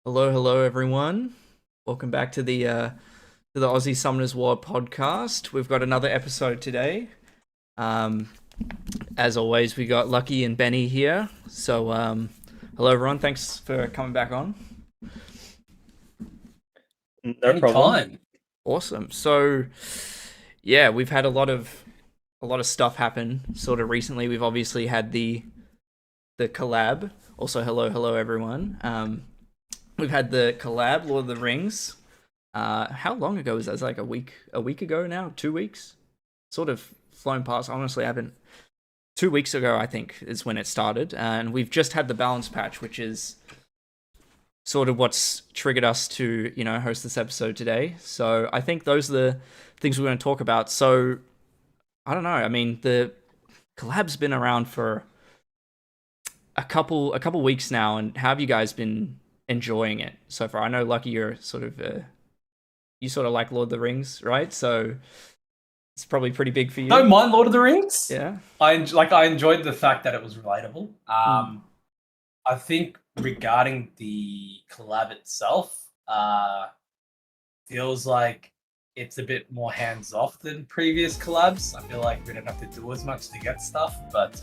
Hello, hello, everyone. Welcome back to the Aussie Summoners War podcast. We've got another episode today. Um, as always, we got Lucky and Benny here. So, hello, everyone. Thanks for coming back on. No problem. Anytime. Awesome. So, yeah, we've had a lot of stuff happen sort of recently. We've obviously had the collab. Also, hello, hello, everyone. We've had the collab, Lord of the Rings. How long ago was that? It was like a week ago now? 2 weeks? Sort of flown past. Honestly, I haven't. 2 weeks ago, I think, is when it started. And we've just had the balance patch, which is sort of what's triggered us to, host this episode today. So I think those are the things we're going to talk about. So, I don't know. I mean, the collab's been around for a couple weeks now, and how have you guys been enjoying it so far? I know, Lucky, you're sort of you sort of like Lord of the Rings, right? So it's probably pretty big for you. Don't mind Lord of the Rings. Yeah. I enjoyed the fact that it was relatable. I think regarding the collab itself, feels like it's a bit more hands off than previous collabs. I feel like we don't have to do as much to get stuff, but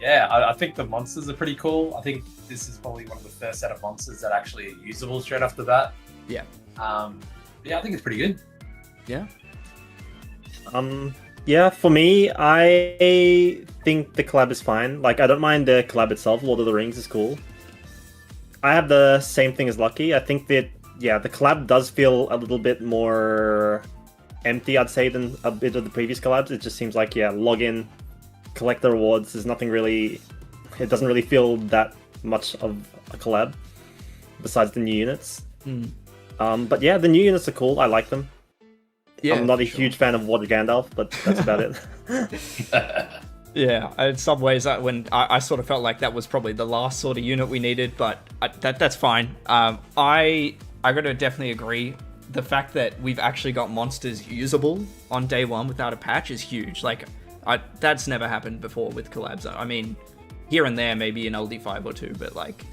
yeah, I think the monsters are pretty cool. I think this is probably one of the first set of monsters that actually are usable straight off the bat. Yeah. Yeah, I think it's pretty good. Yeah. Yeah, for me, I think the collab is fine. Like, I don't mind the collab itself. Lord of the Rings is cool. I have the same thing as Lucky. I think that, yeah, the collab does feel a little bit more empty, I'd say, than a bit of the previous collabs. It just seems like, yeah, log in, collect the rewards. There's nothing really... It doesn't really feel that much of a collab, besides the new units. But yeah, the new units are cool. I like them. Yeah, I'm not a huge fan of Water Gandalf, but that's about it. Yeah, in some ways, when I sort of felt like that was probably the last sort of unit we needed, but that's fine. I gotta definitely agree. The fact that we've actually got monsters usable on day one without a patch is huge. Like, that's never happened before with collabs. I mean, here and there, maybe an LD5 or two, but like,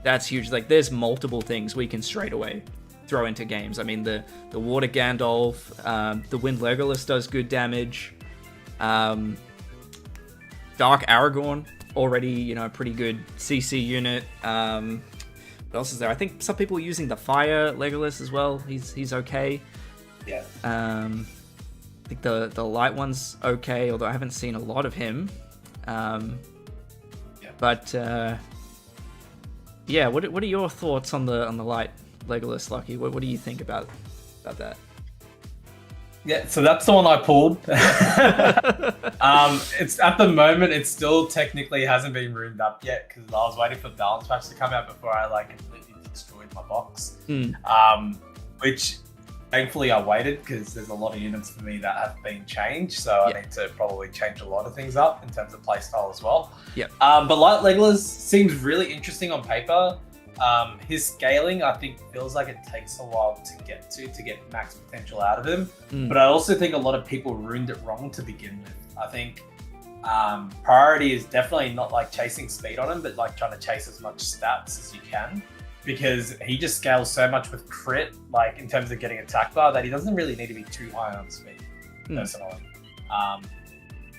that's huge. Like, there's multiple things we can straight away throw into games. I mean, the Water Gandalf, the Wind Legolas does good damage. Dark Aragorn, already, pretty good CC unit. What else is there? I think some people are using the Fire Legolas as well. He's okay. Yeah. I think the light one's okay, although I haven't seen a lot of him. But yeah, what are your thoughts on the light Legolas, Lucky? What do you think about that? Yeah, so that's the one I pulled. It's at the moment, it still technically hasn't been roomed up yet because I was waiting for balance patch to come out before I completely destroyed my box. Which thankfully I waited because there's a lot of units for me that have been changed, so I need to probably change a lot of things up in terms of playstyle as well. Yeah. But Light Legolas seems really interesting on paper. His scaling, I think, feels like it takes a while to get max potential out of him. But I also think a lot of people ruined it wrong to begin with. I think priority is definitely not chasing speed on him, but trying to chase as much stats as you can, because he just scales so much with crit, in terms of getting attack bar, that he doesn't really need to be too high on speed, personally.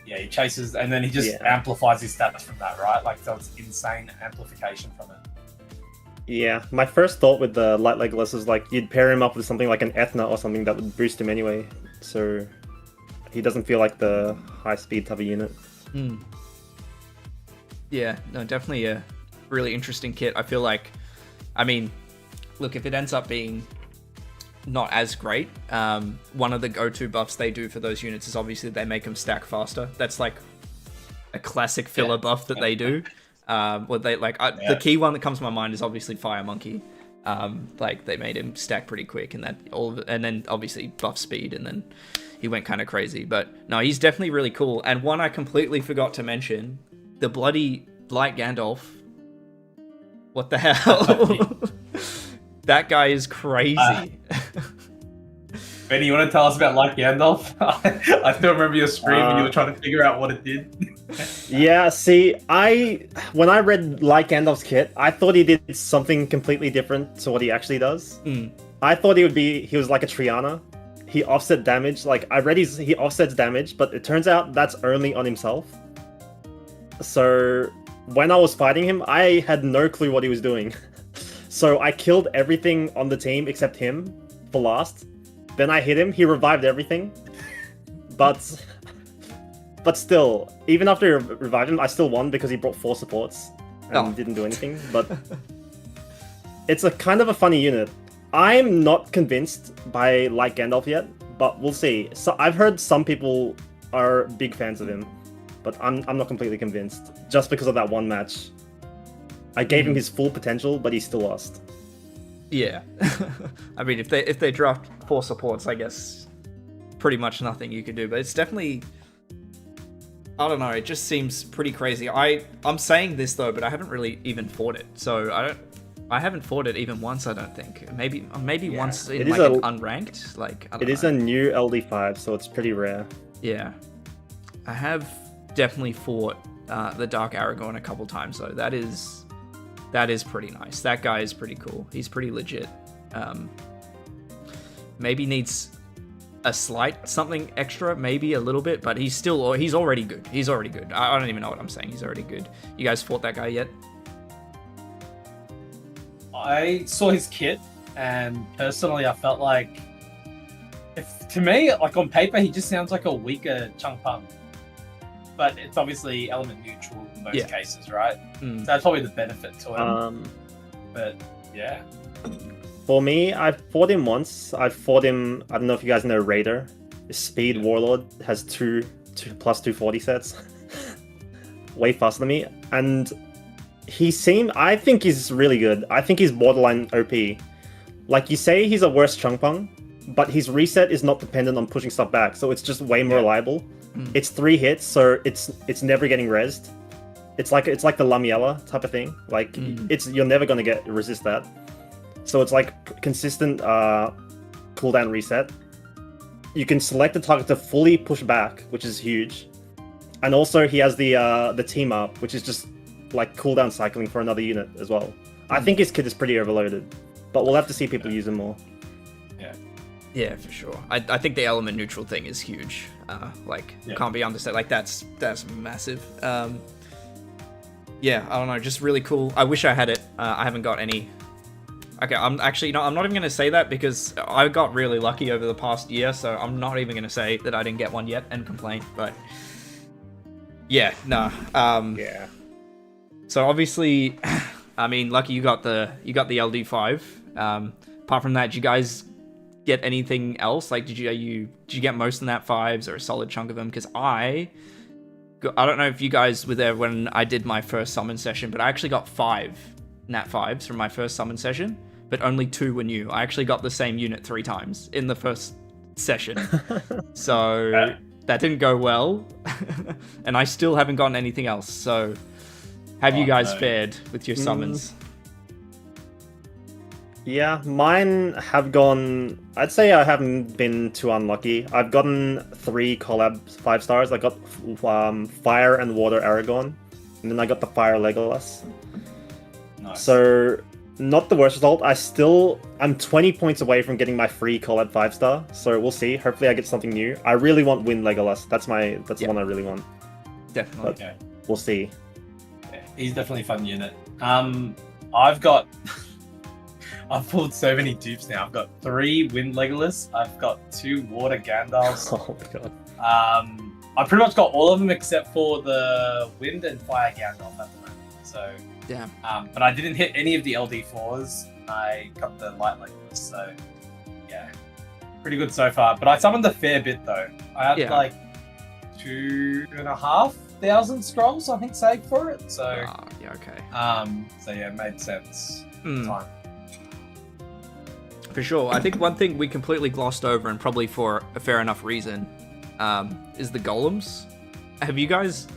Yeah, he chases and then he just amplifies his stats from that, right? So it's insane amplification from it. Yeah, my first thought with the Light Legolas is you'd pair him up with something like an Ethna or something that would boost him anyway, so he doesn't feel like the high speed type of unit. Yeah, no, definitely a really interesting kit. I feel like, I mean, look, if it ends up being not as great, one of the go-to buffs they do for those units is obviously they make them stack faster. That's like a classic filler buff that they do. The key one that comes to my mind is obviously Fire Monkey. They made him stack pretty quick, and then obviously buff speed, and then he went kind of crazy. But no, he's definitely really cool. And one I completely forgot to mention, the bloody Light Gandalf. What the hell? That guy is crazy. Benny, you want to tell us about Like Gandalf? I still remember your scream when you were trying to figure out what it did. Yeah, see, when I read Like Gandalf's kit, I thought he did something completely different to what he actually does. I thought he was like a Triana. He offset damage. Like, I read he offsets damage, but it turns out that's only on himself. So when I was fighting him, I had no clue what he was doing. So I killed everything on the team except him for last. Then I hit him, he revived everything. But still, even after I revived him, I still won because he brought 4 supports and didn't do anything. But it's a kind of a funny unit. I'm not convinced by Like Gandalf yet, but we'll see. So I've heard some people are big fans of him, but I'm not completely convinced just because of that one match. I gave him his full potential, but he still lost. Yeah. I mean, if they draft 4 supports, I guess pretty much nothing you could do, but it's definitely, I don't know, it just seems pretty crazy. I'm saying this though, but I haven't really even fought it. So I haven't fought it even once, I don't think. Maybe once in like an unranked, like, I don't know. It is a new LD5, so it's pretty rare. Yeah. I have definitely fought the Dark Aragorn a couple times though. That is pretty nice. That guy is pretty cool. He's pretty legit. Maybe needs a slight something extra, maybe a little bit, but he's already good. He's already good. I don't even know what I'm saying. He's already good. You guys fought that guy yet? I saw his kit, and personally, I felt like, to me, like on paper, he just sounds like a weaker Changpeng. But it's obviously element neutral in most cases, right? So that's probably the benefit to him. But yeah. For me, I've fought him once. I've fought him, I don't know if you guys know Raider. Speed Warlord has two plus 240 sets. Way faster than me. And I think he's really good. I think he's borderline OP. Like, you say he's a worse Changpeng, but his reset is not dependent on pushing stuff back, so it's just way more reliable. It's 3 hits, so it's never getting rezzed. It's like the Lamiela type of thing. Like, you're never gonna resist that. So it's like consistent cooldown reset. You can select the target to fully push back, which is huge. And also he has the team up, which is just like cooldown cycling for another unit as well. I think his kit is pretty overloaded, but we'll have to see people use him more. Yeah, for sure. I think the element neutral thing is huge. Can't be understated. Like, that's massive. Yeah, I don't know, just really cool. I wish I had it. I haven't got any. Okay, I'm not even going to say that because I got really lucky over the past year, so I'm not even going to say that I didn't get one yet and complain, but yeah, nah. Yeah. So obviously, I mean, lucky you got the LD5. Apart from that, did you guys get anything else? Like, did you get most in that 5s or a solid chunk of them? Because I don't know if you guys were there when I did my first summon session, but I actually got 5 Nat 5s from my first summon session, but only 2 were new. I actually got the same unit 3 times in the first session. So that didn't go well. And I still haven't gotten anything else. So have you guys fared with your summons? Yeah, mine have gone... I'd say I haven't been too unlucky. I've gotten 3 collab 5 stars. I got Fire and Water Aragorn, and then I got the Fire Legolas. Nice. So, not the worst result. I'm 20 points away from getting my free collab 5 star, so we'll see. Hopefully I get something new. I really want Wind Legolas. That's the one I really want. Definitely. But we'll see. Yeah, he's definitely a fun unit. I've pulled so many dupes now. I've got 3 Wind Legolas. I've got 2 Water Gandalfs. Oh my god. I pretty much got all of them except for the Wind and Fire Gandalf at the moment. So, damn. But I didn't hit any of the LD4s. I got the Light Legolas. So, yeah, pretty good so far. But I summoned a fair bit though. I had like 2,500 scrolls, I think, saved for it. So, yeah, okay. So yeah, it made sense. Time. For sure. I think one thing we completely glossed over, and probably for a fair enough reason, is the golems. Have you guys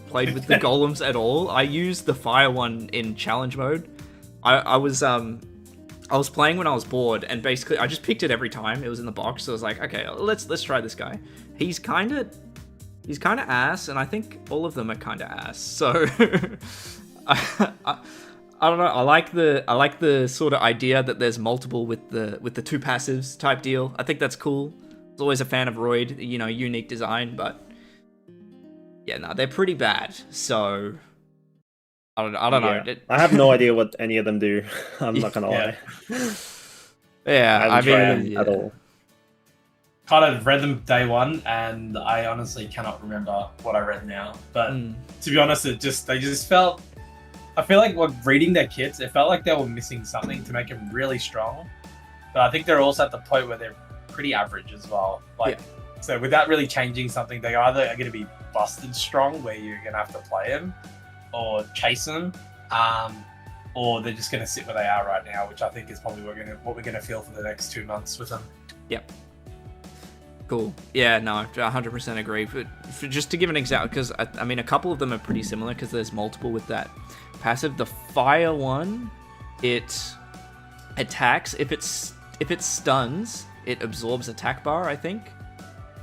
played with the golems at all? I used the fire one in challenge mode. I I was playing when I was bored, and basically I just picked it every time. It was in the box, so I was like, okay, let's try this guy. He's kind of ass, and I think all of them are kind of ass. So I don't know. I like the sort of idea that there's multiple with the two passives type deal. I think that's cool. I was always a fan of Royd, you know, unique design, but yeah, no, they're pretty bad. So I don't know. I have no idea what any of them do. I'm not gonna lie. Yeah, I haven't tried them at all. Kind of read them day one, and I honestly cannot remember what I read now. But to be honest, they just felt. I feel like when reading their kits, it felt like they were missing something to make them really strong. But I think they're also at the point where they're pretty average as well. So without really changing something, they either are going to be busted strong, where you're going to have to play them, or chase them, or they're just going to sit where they are right now, which I think is probably what we're going to feel for the next 2 months with them. Yep. Cool. Yeah, no, I 100% agree. But just to give an example, because I mean, a couple of them are pretty similar because there's multiple with that passive. The fire one, it attacks. If it stuns, it absorbs attack bar, I think.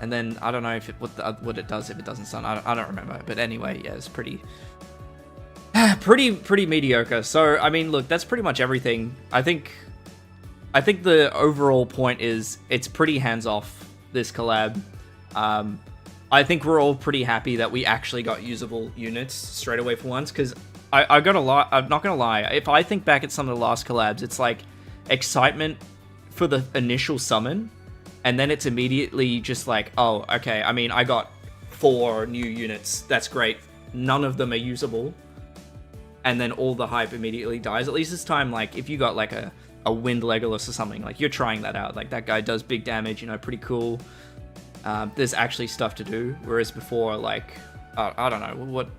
And then I don't know if what it does if it doesn't stun. I don't remember. But anyway, yeah, it's pretty mediocre. So I mean, look, that's pretty much everything. I think the overall point is it's pretty hands off, this collab. I think we're all pretty happy that we actually got usable units straight away for once, because I'm not gonna lie, if I think back at some of the last collabs, it's like excitement for the initial summon, and then it's immediately just like, oh, okay, I mean, I got 4 new units, that's great, none of them are usable, and then all the hype immediately dies. At least this time, like, if you got like a Wind Legolas or something, like, you're trying that out, like, that guy does big damage, you know, pretty cool. There's actually stuff to do, whereas before, like, I don't know, what,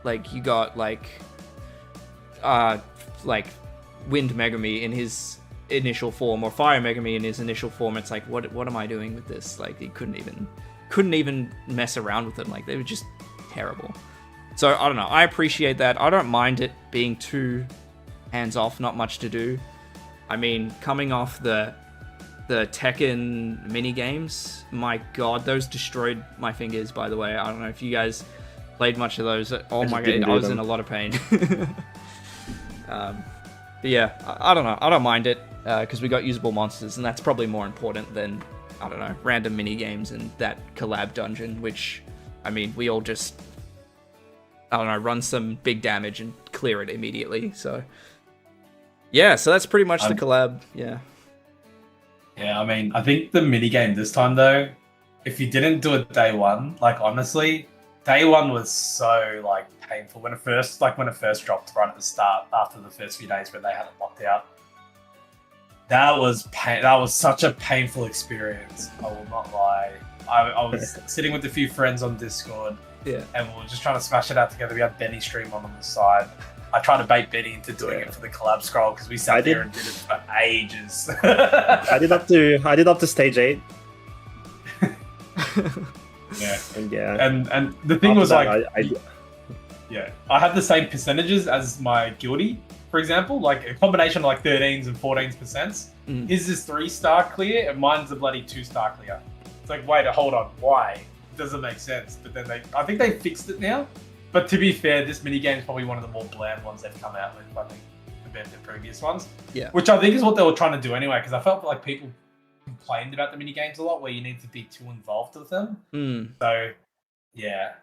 like, you got, like Wind Megami in his initial form, or Fire Megami in his initial form, it's like, what am I doing with this? Like, he couldn't even mess around with them, like, they were just terrible. So, I don't know, I appreciate that. I don't mind it being too hands-off, not much to do. I mean, coming off the Tekken mini games, my god, those destroyed my fingers, by the way. I don't know if you guys played much of those. Oh my god, I was in a lot of pain. But yeah, I don't know. I don't mind it, because we got usable monsters, and that's probably more important than, I don't know, random mini games and that collab dungeon, which, I mean, we all just, I don't know, run some big damage and clear it immediately, so... Yeah, so that's pretty much the collab, yeah. Yeah, I mean, I think the minigame this time, though, if you didn't do it day one, like, honestly, day one was so, like, painful. When it first dropped right at the start, after the first few days where they had it locked out, that was such a painful experience, I will not lie. I was sitting with a few friends on Discord, and we were just trying to smash it out together. We had Benny stream on the side. I tried to bait Benny into doing it for the collab scroll, because we sat there and did it for ages. I did up to stage 8. And the thing was, like, I have the same percentages as my guildie, for example, like a combination of like 13s and 14%. His is 3-star clear, and mine's a bloody 2-star clear. It's like, wait, hold on, why? It doesn't make sense. But then I think they fixed it now. But to be fair, this minigame is probably one of the more bland ones they've come out with, I think, compared to previous ones. Yeah. Which I think is what they were trying to do anyway, because I felt like people complained about the minigames a lot, where you need to be too involved with them. So, yeah.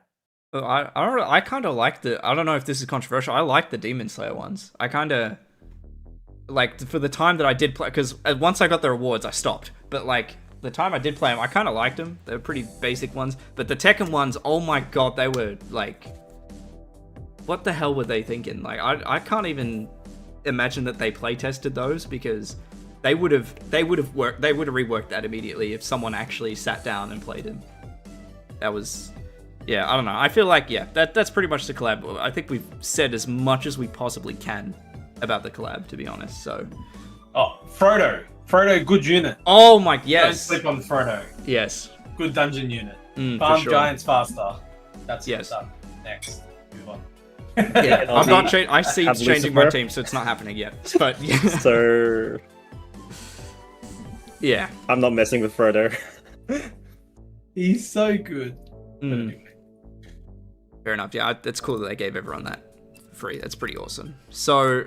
Well, I kind of like I don't know if this is controversial, I like the Demon Slayer ones. I kind of, like, for the time that I did play, because once I got the rewards, I stopped. But, like, the time I did play them, I kind of liked them. They were pretty basic ones. But the Tekken ones, oh my god, they were, like... What the hell were they thinking? Like, I can't even imagine that they play tested those, because they would have reworked that immediately if someone actually sat down and played them. That was, yeah, I don't know. I feel like, yeah, that's pretty much the collab. I think we've said as much as we possibly can about the collab, to be honest. So, Frodo, good unit. Oh my, yes. Don't sleep on Frodo. Yes. Good dungeon unit. Farm giants faster. That's yes. Up. Next, move on. Yeah, I'm not changing. I see changing my team, so it's not happening yet. But yeah. So Yeah. I'm not messing with Frodo. He's so good. Mm. Fair enough. Yeah, it's cool that they gave everyone that for free. That's pretty awesome. So,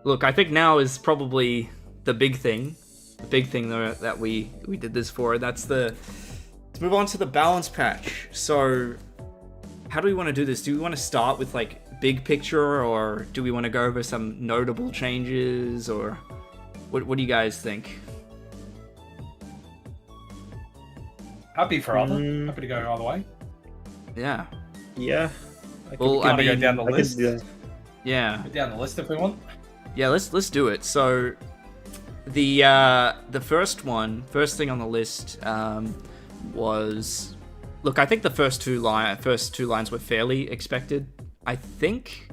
look, I think now is probably the big thing. The big thing though that we did this for. Let's move on to the balance patch. So, how do we want to do this? Do we want to start with like big picture, or do we want to go over some notable changes, or what do you guys think? Happy for other. Happy to go either way. Yeah. Yeah. Well, I mean, go down the list. Yeah. Go down the list if we want. Yeah, let's do it. So the first thing on the list was, look, I think the first two lines were fairly expected, I think.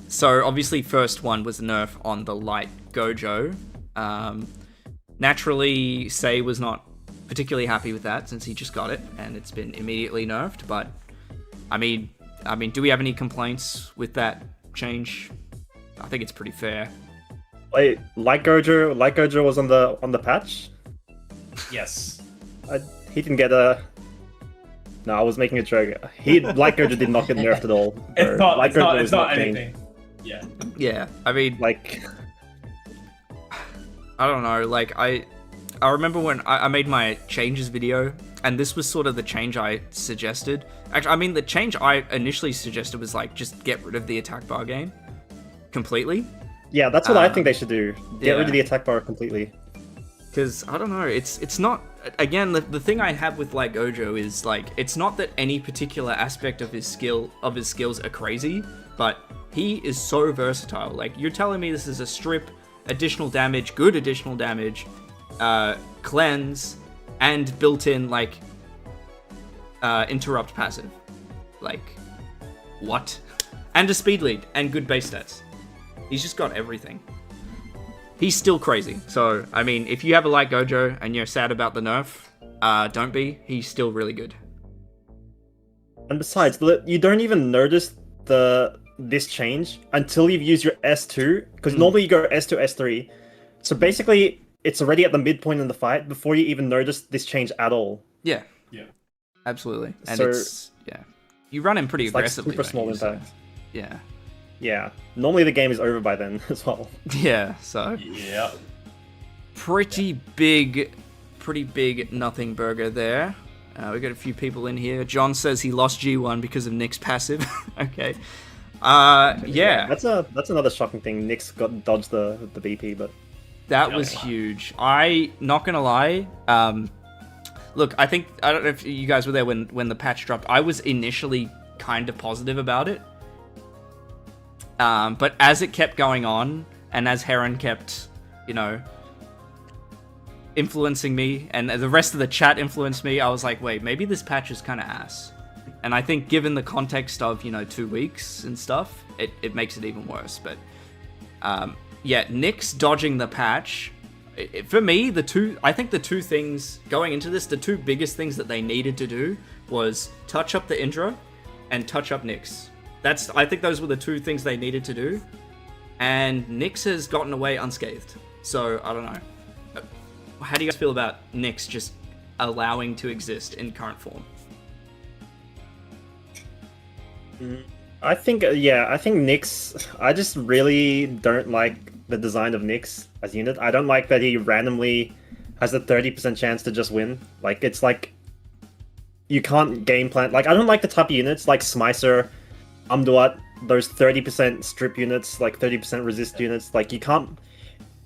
So obviously first one was nerf on the light Gojo. Naturally, Sei was not particularly happy with that since he just got it and it's been immediately nerfed. But I mean, do we have any complaints with that change? I think it's pretty fair. Wait, Light Gojo was on the patch? Yes. He didn't get a. No, I was making a joke. Light Gojo did not get nerfed at all. It's not. Light It's not. Gojo It's is not changed. anything. Yeah. Yeah, I mean, Like, I don't know. Like I remember when I made my changes video, and this was sort of the change I suggested. Actually, I mean, the change I initially suggested was like just get rid of the attack bar game completely. yeah, that's what I think they should do. Get rid yeah. of the attack bar completely. Because I don't know, it's not. Again, the thing I have with like Gojo is like it's not that any particular aspect of his skills are crazy, but he is so versatile. Like you're telling me this is a strip, additional damage, good additional damage, cleanse, and built-in like interrupt passive. Like what? And a speed lead and good base stats. He's just got everything. He's still crazy. So, I mean, if you have a Light Gojo and you're sad about the nerf, don't be. He's still really good. And besides, you don't even notice this change until you've used your S2, because normally you go S2, S3. So basically, it's already at the midpoint in the fight before you even notice this change at all. Yeah. Yeah. Absolutely. And So- it's, yeah. You run him pretty It's like aggressively. super don't small you? So, impact. yeah. Yeah. Normally the game is over by then as well. Yeah, so. Yeah. Pretty big nothing burger there. We got a few people in here. John says he lost G1 because of Nick's passive. Okay. Yeah. That's another shocking thing. Nick's got dodged the BP, but That was huge. Not gonna lie. Look, I don't know if you guys were there when the patch dropped. I was initially kind of positive about it. But as it kept going on, and as Heron kept, influencing me, and the rest of the chat influenced me, I was like, wait, maybe this patch is kind of ass. And I think given the context of, 2 weeks and stuff, it makes it even worse. But, yeah, Nick's dodging the patch. For me, I think the two things going into this, the two biggest things that they needed to do was touch up the intro and touch up Nyx. I think those were the two things they needed to do. And Nyx has gotten away unscathed. So, I don't know. How do you guys feel about Nyx just allowing to exist in current form? I think Nyx. I just really don't like the design of Nyx as unit. I don't like that he randomly has a 30% chance to just win. Like it's like you can't game plan. Like I don't like the type of units like Smicer, Umduat, those 30% strip units, like 30% resist units. Like you can't.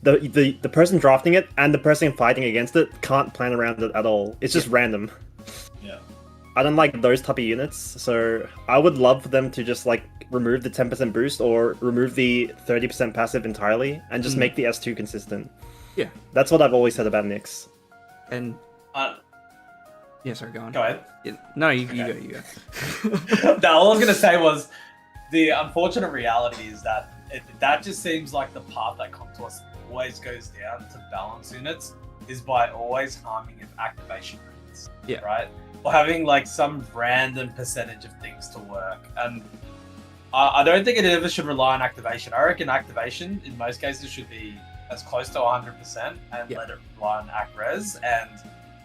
The person drafting it and the person fighting against it can't plan around it at all. It's just random. Yeah. I don't like those type of units, so I would love for them to just like remove the 10% boost or remove the 30% passive entirely and just make the S2 consistent. Yeah. That's what I've always said about Nyx. And yeah, sorry, go on. Go ahead. Yeah, no, you go. No, all I was gonna say was the unfortunate reality is that that just seems like the path that Contours always goes down to balance units is by always harming its activation rates. Yeah. Right? Or having like some random percentage of things to work. And I don't think it ever should rely on activation. I reckon activation in most cases should be as close to 100% and Yeah. let it rely on ac res, and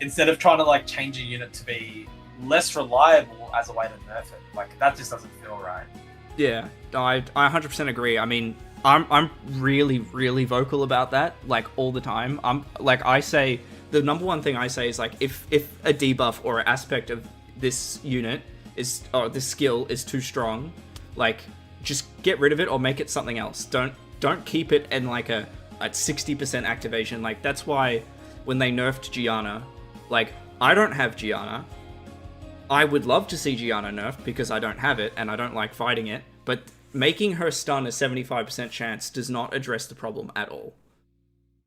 instead of trying to like change a unit to be less reliable as a way to nerf it, like that just doesn't feel right. Yeah, I 100% agree. I mean, I'm really, really vocal about that, like, all the time. I say, the number one thing I say is, like, if a debuff or an aspect of this unit or this skill is too strong, like, just get rid of it or make it something else. Don't keep it in, like, at 60% activation. Like, that's why when they nerfed Gianna, like, I don't have Gianna. I would love to see Gianna nerfed because I don't have it and I don't like fighting it, but making her stun a 75% chance does not address the problem at all.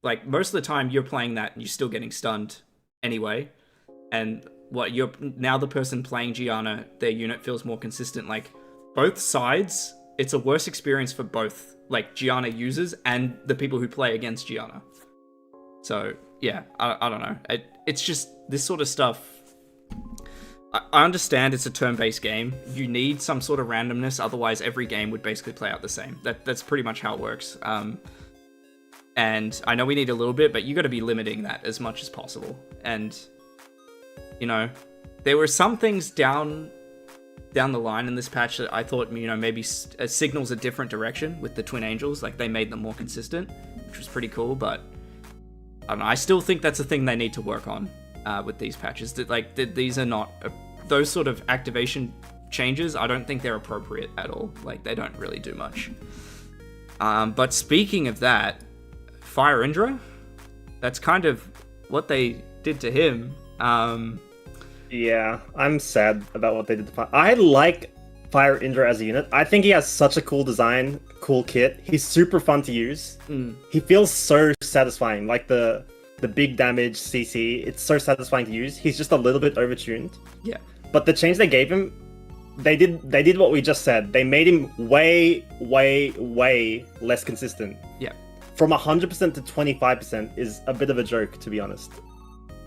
Like, most of the time you're playing that and you're still getting stunned anyway, and you're now the person playing Gianna, their unit feels more consistent. Like, both sides, it's a worse experience for both, like, Gianna users and the people who play against Gianna. So, yeah, I don't know. It's just this sort of stuff. I understand it's a turn-based game. You need some sort of randomness, otherwise every game would basically play out the same. That's pretty much how it works. And I know we need a little bit, but you got to be limiting that as much as possible. And, you know, there were some things down the line in this patch that I thought, you know, maybe signals a different direction with the Twin Angels. Like, they made them more consistent, which was pretty cool, but I don't know. I still think that's a thing they need to work on with these patches. These are not those sort of activation changes. I don't think they're appropriate at all. Like, they don't really do much. But speaking of that, Fire Indra, that's kind of what they did to him. Yeah, I'm sad about what they did to Fire. I like Fire Indra as a unit. I think he has such a cool design, cool kit. He's super fun to use. He feels so satisfying. Like the big damage CC, it's so satisfying to use. He's just a little bit overtuned. Yeah. But the change they gave him, they did what we just said. They made him way, way, way less consistent. Yeah. From 100% to 25% is a bit of a joke, to be honest,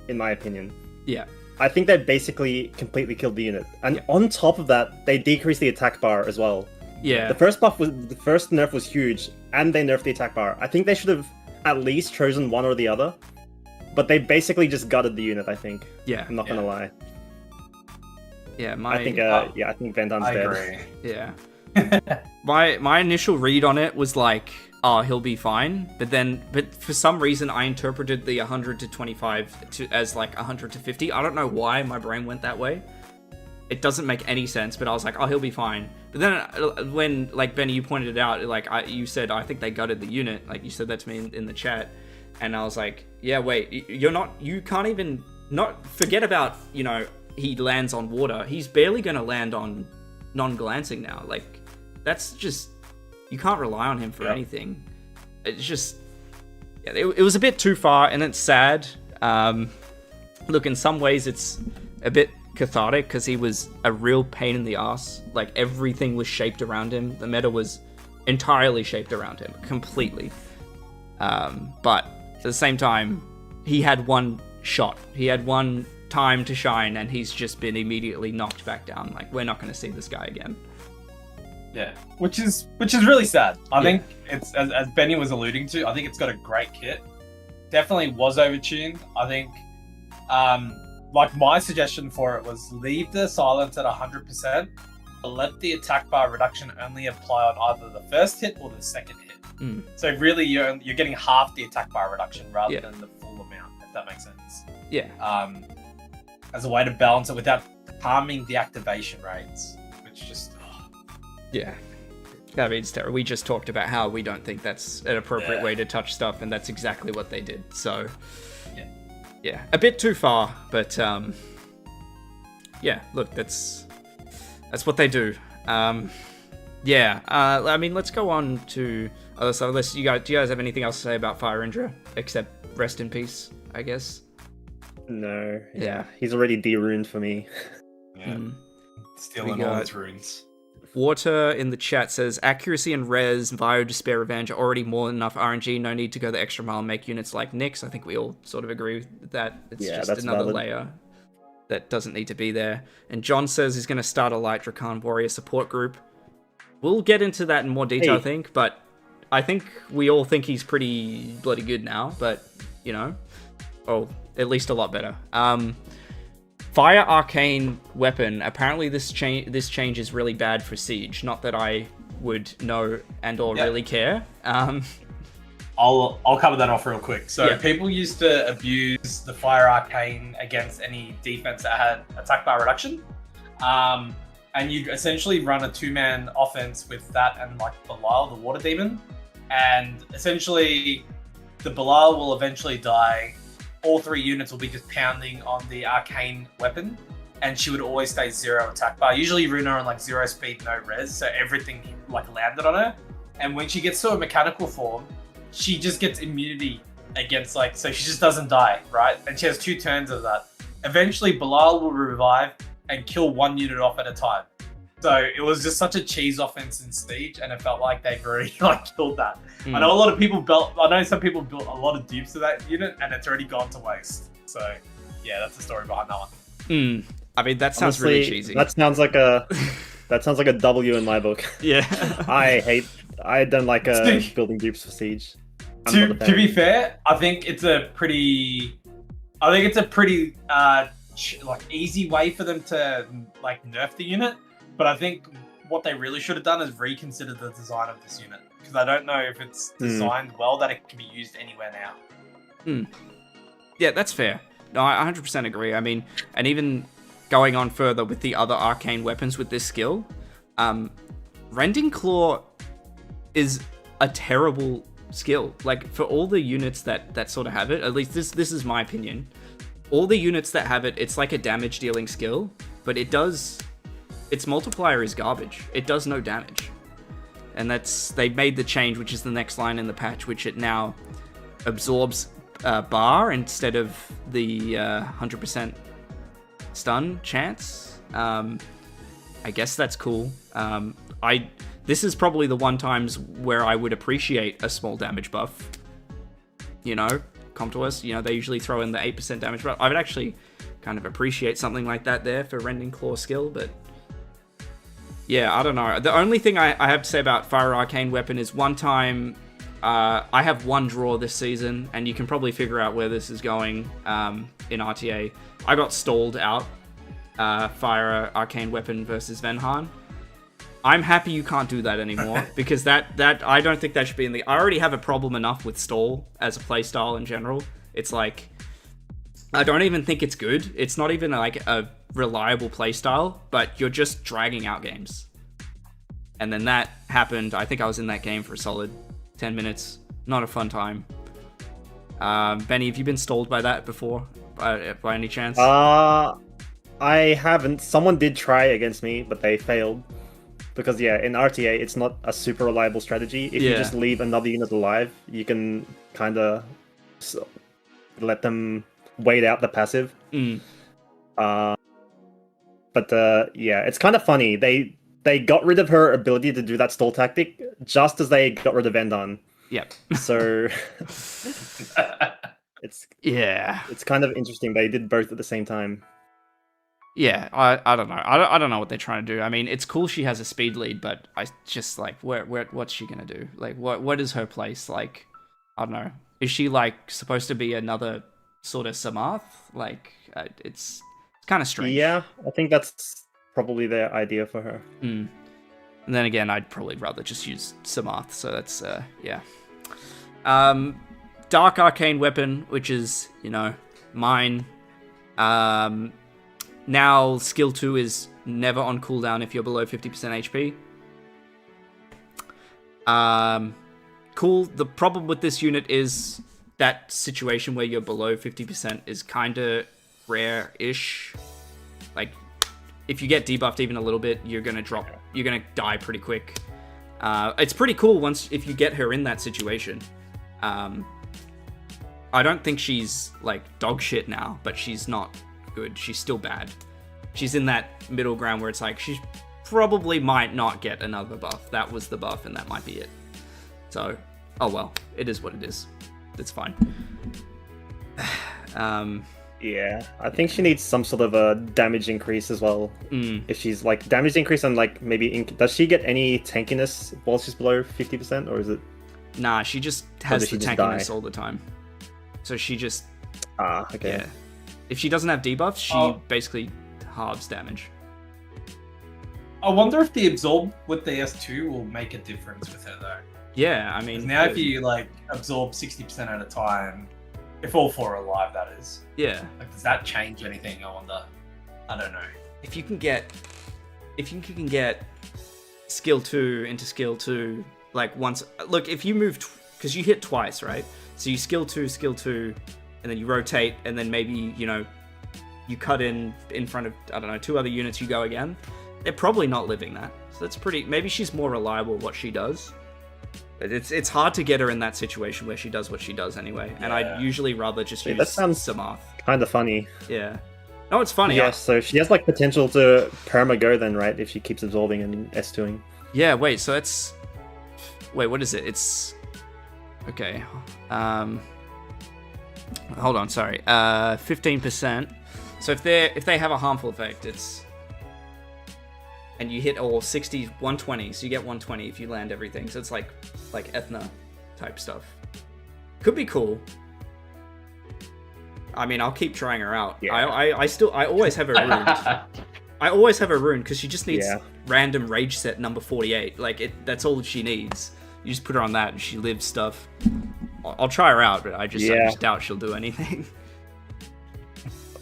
in my opinion. Yeah. I think they basically completely killed the unit. And on top of that, they decreased the attack bar as well. Yeah. The first nerf was huge, and they nerfed the attack bar. I think they should have at least chosen one or the other. But they basically just gutted the unit, I think. Yeah. I'm not gonna lie. Yeah, I think Vandam's I dead. agree. Yeah. My initial read on it was like, oh, he'll be fine. But for some reason, I interpreted the 100 to 25 as like 100 to 50. I don't know why my brain went that way. It doesn't make any sense, but I was like, oh, he'll be fine. But then when, like, Benny, you pointed it out, like, you said, I think they gutted the unit. Like, you said that to me in the chat. And I was like, yeah, wait, you can't even, forget about, you know, he lands on water. He's barely going to land on non-glancing now. Like, that's just, you can't rely on him for anything. It's just, yeah, it was a bit too far, and it's sad. Look, in some ways, it's a bit cathartic, because he was a real pain in the ass. Like, everything was shaped around him. The meta was entirely shaped around him, completely. But at the same time, he had one shot. He had one time to shine, and he's just been immediately knocked back down. Like, we're not going to see this guy again. Yeah, which is really sad. I think it's, as Benny was alluding to, I think it's got a great kit. Definitely was overtuned. I think, like, my suggestion for it was leave the silence at 100%, but let the attack bar reduction only apply on either the first hit or the second hit. So really, you're getting half the attack bar reduction rather than the full amount, if that makes sense. Yeah. As a way to balance it without harming the activation rates, which just... Yeah. That means terrible. We just talked about how we don't think that's an appropriate way to touch stuff, and that's exactly what they did. So, yeah, a bit too far, but yeah, look, that's what they do. Yeah, I mean, let's go on to other stuff. Do you guys have anything else to say about Fire Indra, except rest in peace, I guess? No. Yeah. He's already de-runed for me. Yeah. Stealing all his runes. Water in the chat says, accuracy and res, Bio, Despair, Revenge are already more than enough RNG. No need to go the extra mile and make units like Nyx. I think we all sort of agree with that. It's just another layer that doesn't need to be there. And John says he's going to start a Light Dracan Warrior support group. We'll get into that in more detail, I think, but I think we all think he's pretty bloody good now, but you know, at least a lot better. Fire arcane weapon. Apparently, this change is really bad for Siege. Not that I would know or really care. I'll cover that off real quick. So people used to abuse the fire arcane against any defense that had attack bar reduction. And you'd essentially run a 2-man offense with that and like Belial, the water demon. And essentially the Belial will eventually die. All 3 units will be just pounding on the arcane weapon. And she would always stay 0 attack bar. Usually Runa on like 0 speed, no res. So everything like landed on her. And when she gets to a mechanical form, she just gets immunity against so she just doesn't die, right? And she has 2 turns of that. Eventually, Belial will revive and kill 1 unit off at a time. So it was just such a cheese offense in Siege, and it felt like they've already killed that. I know some people built a lot of dupes to that unit, and it's already gone to waste. So yeah, that's the story behind that one. I mean, that sounds really cheesy. That sounds like a W in my book. Yeah. I don't like building dupes for Siege. To be fair, I think it's a pretty easy way for them to nerf the unit. But I think what they really should have done is reconsider the design of this unit, because I don't know if it's designed well that it can be used anywhere now. Yeah, that's fair. No, I 100% agree. I mean, and even going on further with the other arcane weapons with this skill, Rending Claw is a terrible skill. Like, for all the units that sort of have it, at least this is my opinion, all the units that have it, it's like a damage dealing skill, but its multiplier is garbage. It does no damage. And they made the change, which is the next line in the patch, which it now absorbs bar instead of the 100% stun chance. I guess that's cool. This is probably the one times where I would appreciate a small damage buff. You know, Comtours, they usually throw in the 8% damage buff. I would actually kind of appreciate something like that there for Rending Claw skill, but yeah, I don't know. The only thing I have to say about Fire Arcane Weapon is one time, I have 1 draw this season, and you can probably figure out where this is going in RTA. I got stalled out Fire Arcane Weapon versus Venhan. I'm happy you can't do that anymore, because that I don't think that should be in the... I already have a problem enough with stall as a playstyle in general. It's like, I don't even think it's good. It's not even like a reliable playstyle, but you're just dragging out games. And then that happened. I think I was in that game for a solid 10 minutes. Not a fun time. Benny, have you been stalled by that before, by any chance? I haven't. Someone did try against me, but they failed. Because in RTA, it's not a super reliable strategy. If you just leave another unit alive, you can kind of let them wait out the passive. But it's kind of funny. They got rid of her ability to do that stall tactic just as they got rid of Vendan. Yep. So it's kind of interesting. They did both at the same time. Yeah, I don't know. I don't know what they're trying to do. I mean, it's cool she has a speed lead, but I just what's she gonna do? Like, what is her place? Like, I don't know. Is she supposed to be another sort of Samarth? Like, it's kind of strange. Yeah, I think that's probably their idea for her. And then again, I'd probably rather just use Samarth. So that's Dark Arcane Weapon, which is mine. Now, skill 2 is never on cooldown if you're below 50% HP. Cool. The problem with this unit is that situation where you're below 50% is kind of rare-ish. Like, if you get debuffed even a little bit, you're going to die pretty quick. It's pretty cool if you get her in that situation. I don't think she's, dog shit now, but she's not good. She's still bad. She's in that middle ground where it's like she probably might not get another buff. That was the buff, and that might be it. So, oh well, it is what it is. It's fine. Yeah, I think she needs some sort of a damage increase as well. If she's damage increase and maybe does she get any tankiness while she's below 50%, or is it? Nah, she just has does the she just tankiness die? all the time. So she just, Okay. yeah. If she doesn't have debuffs, she basically halves damage. I wonder if the absorb with the S2 will make a difference with her though. Yeah, I 'Cause mean... now if you like absorb 60% at a time, if all 4 are alive, that is. Yeah. Like, does that change anything? I wonder. I don't know. If you can get skill 2 into skill 2, like once... Look, if you move... Because you hit twice, right? So you skill 2, and then you rotate, and then maybe, you know, you cut in front of, I don't know, 2 other units, you go again. They're probably not living that. So that's pretty... Maybe she's more reliable what she does. But it's hard to get her in that situation where she does what she does anyway. And I'd usually rather just use that sounds Samath. kind of funny. Yeah. No, it's funny. Yeah, so she has like potential to perma go then, right? If she keeps absorbing and S2ing. Yeah, wait, so it's... Wait, what is it? It's... Okay. Hold on, sorry. 15%. So if they have a harmful effect, it's... And you hit all 60, 120, so you get 120 if you land everything. So it's like Ethna type stuff. Could be cool. I mean, I'll keep trying her out. Yeah. I always have her ruined. I always have her ruined because she just needs random rage set number 48. Like, that's all she needs. You just put her on that and she lives stuff. I'll try her out, but I just doubt she'll do anything.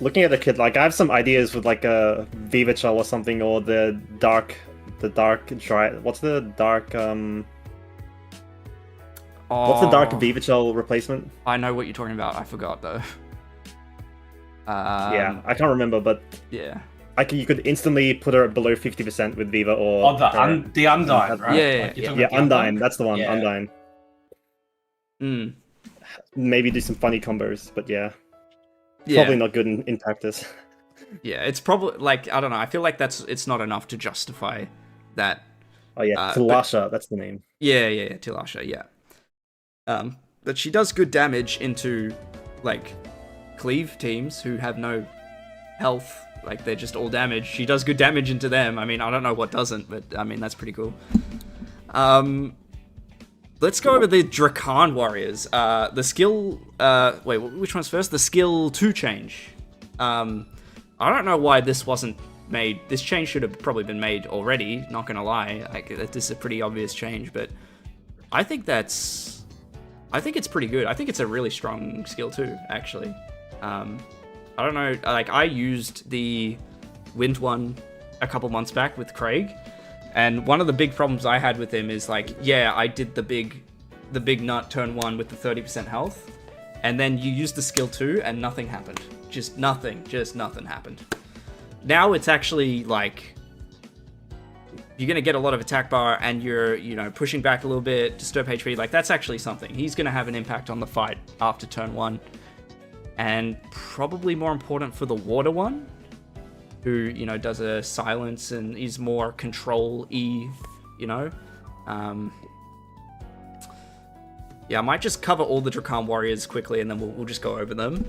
Looking at the kid, like I have some ideas with like a Vivichel or something, or the dark dry. What's the dark What's the dark Vivichel replacement? I know what you're talking about. I forgot though. Yeah, I can't remember, but yeah, you could instantly put her below 50% with Viva or the Undyne, right? Yeah, Undyne. That's the one. Yeah. Undyne. Maybe do some funny combos, but yeah. Probably not good in practice. Yeah, it's probably like, I don't know. I feel like it's not enough to justify that. Oh yeah, Tilasha, that's the name. Yeah, Tilasha, yeah. But she does good damage into like cleave teams who have no health. Like they're just all damage. She does good damage into them. I mean, I don't know what doesn't, but I mean that's pretty cool. Let's go over the Drakan warriors. The skill... wait, which one's first? The skill 2 change. I don't know why this wasn't made. This change should have probably been made already, not gonna lie. Like, this is a pretty obvious change, but I think it's pretty good. I think it's a really strong skill 2, actually. I don't know, like, I used the Wind one a couple months back with Craig, and one of the big problems I had with him is like, yeah, I did the big nut turn 1 with the 30% health, and then you use the skill 2 and nothing happened. Just nothing happened. Now it's actually like, you're going to get a lot of attack bar and you're, you know, pushing back a little bit, disturb HP, like that's actually something. He's going to have an impact on the fight after turn 1. And probably more important for the water one, who, you know, does a silence and is more control-y, you know? Yeah, I might just cover all the Drakan warriors quickly and then we'll just go over them.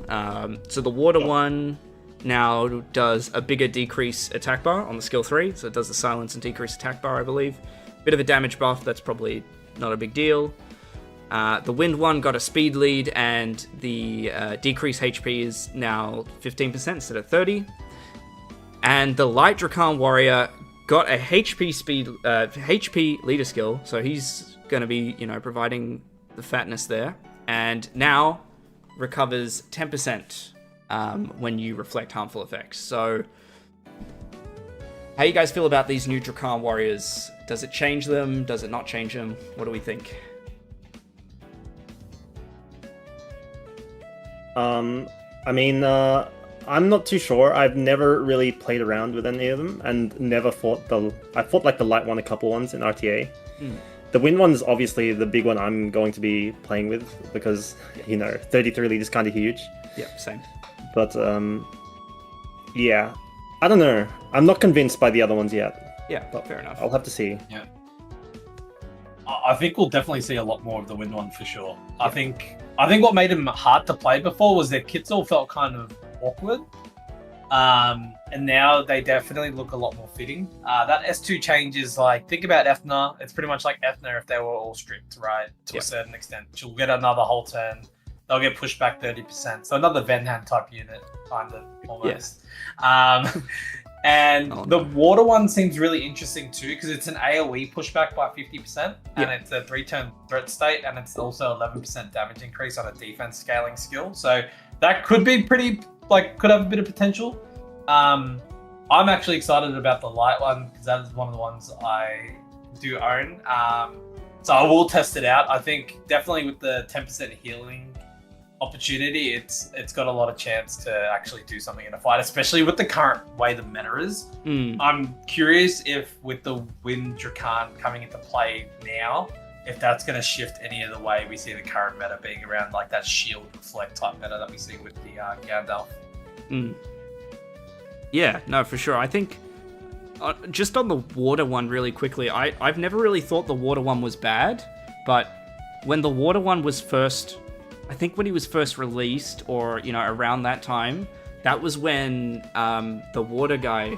So the water one now does a bigger decrease attack bar on the skill 3, so it does the silence and decrease attack bar, I believe. Bit of a damage buff, that's probably not a big deal. The wind one got a speed lead, and the decrease HP is now 15% instead of 30. And the light Drakan warrior got a HP leader skill, so he's going to be, you know, providing the fatness there. And now recovers 10% when you reflect harmful effects. So, how you guys feel about these new Drakan warriors? Does it change them? Does it not change them? What do we think? I mean, I'm not too sure. I've never really played around with any of them, and never fought I fought like the light one a couple ones in RTA. The wind one is obviously the big one I'm going to be playing with, because, you know, 33 lead is kind of huge. Yeah, same. But, yeah. I don't know. I'm not convinced by the other ones yet. Yeah, fair enough. I'll have to see. Yeah. I think we'll definitely see a lot more of the wind one for sure. Yeah. I think what made him hard to play before was their kits all felt kind of awkward. And now they definitely look a lot more fitting. That S2 change is like, think about Ethna. It's pretty much like Ethna if they were all stripped, right? To a certain extent. She'll get another whole turn. They'll get pushed back 30%. So another Venhand type unit, kind of, almost. And the water one seems really interesting too, because it's an AoE pushback by 50%, and it's a 3-turn threat state, and it's also 11% damage increase on a defense scaling skill. So that could be pretty, could have a bit of potential. I'm actually excited about the light one, because that is one of the ones I do own. So I will test it out. I think definitely with the 10% healing opportunity, it's got a lot of chance to actually do something in a fight, especially with the current way the meta is. I'm curious if with the Wind Drakan coming into play now, if that's going to shift any of the way we see the current meta being around like that shield reflect type meta that we see with the Gandalf. Yeah, no, for sure. I think just on the water one really quickly, I've never really thought the water one was bad, but when the water one was first, I think when he was first released, or around that time, that was when the water guy,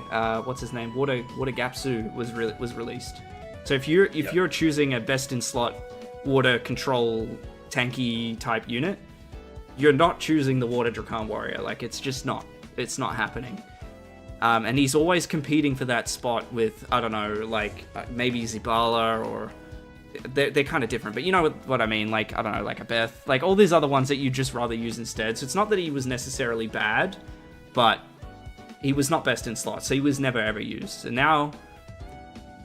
what's his name, Water Gapsu was released. So if you're choosing a best in slot water control tanky type unit, you're not choosing the Water Drakan Warrior. Like, it's just not. It's not happening. And he's always competing for that spot with, I don't know, like maybe Zibala, or they're kind of different, but you know what I mean, like, I don't know, like a Beth, like all these other ones that you'd just rather use instead. So it's not that he was necessarily bad, but he was not best in slot, so he was never ever used. And now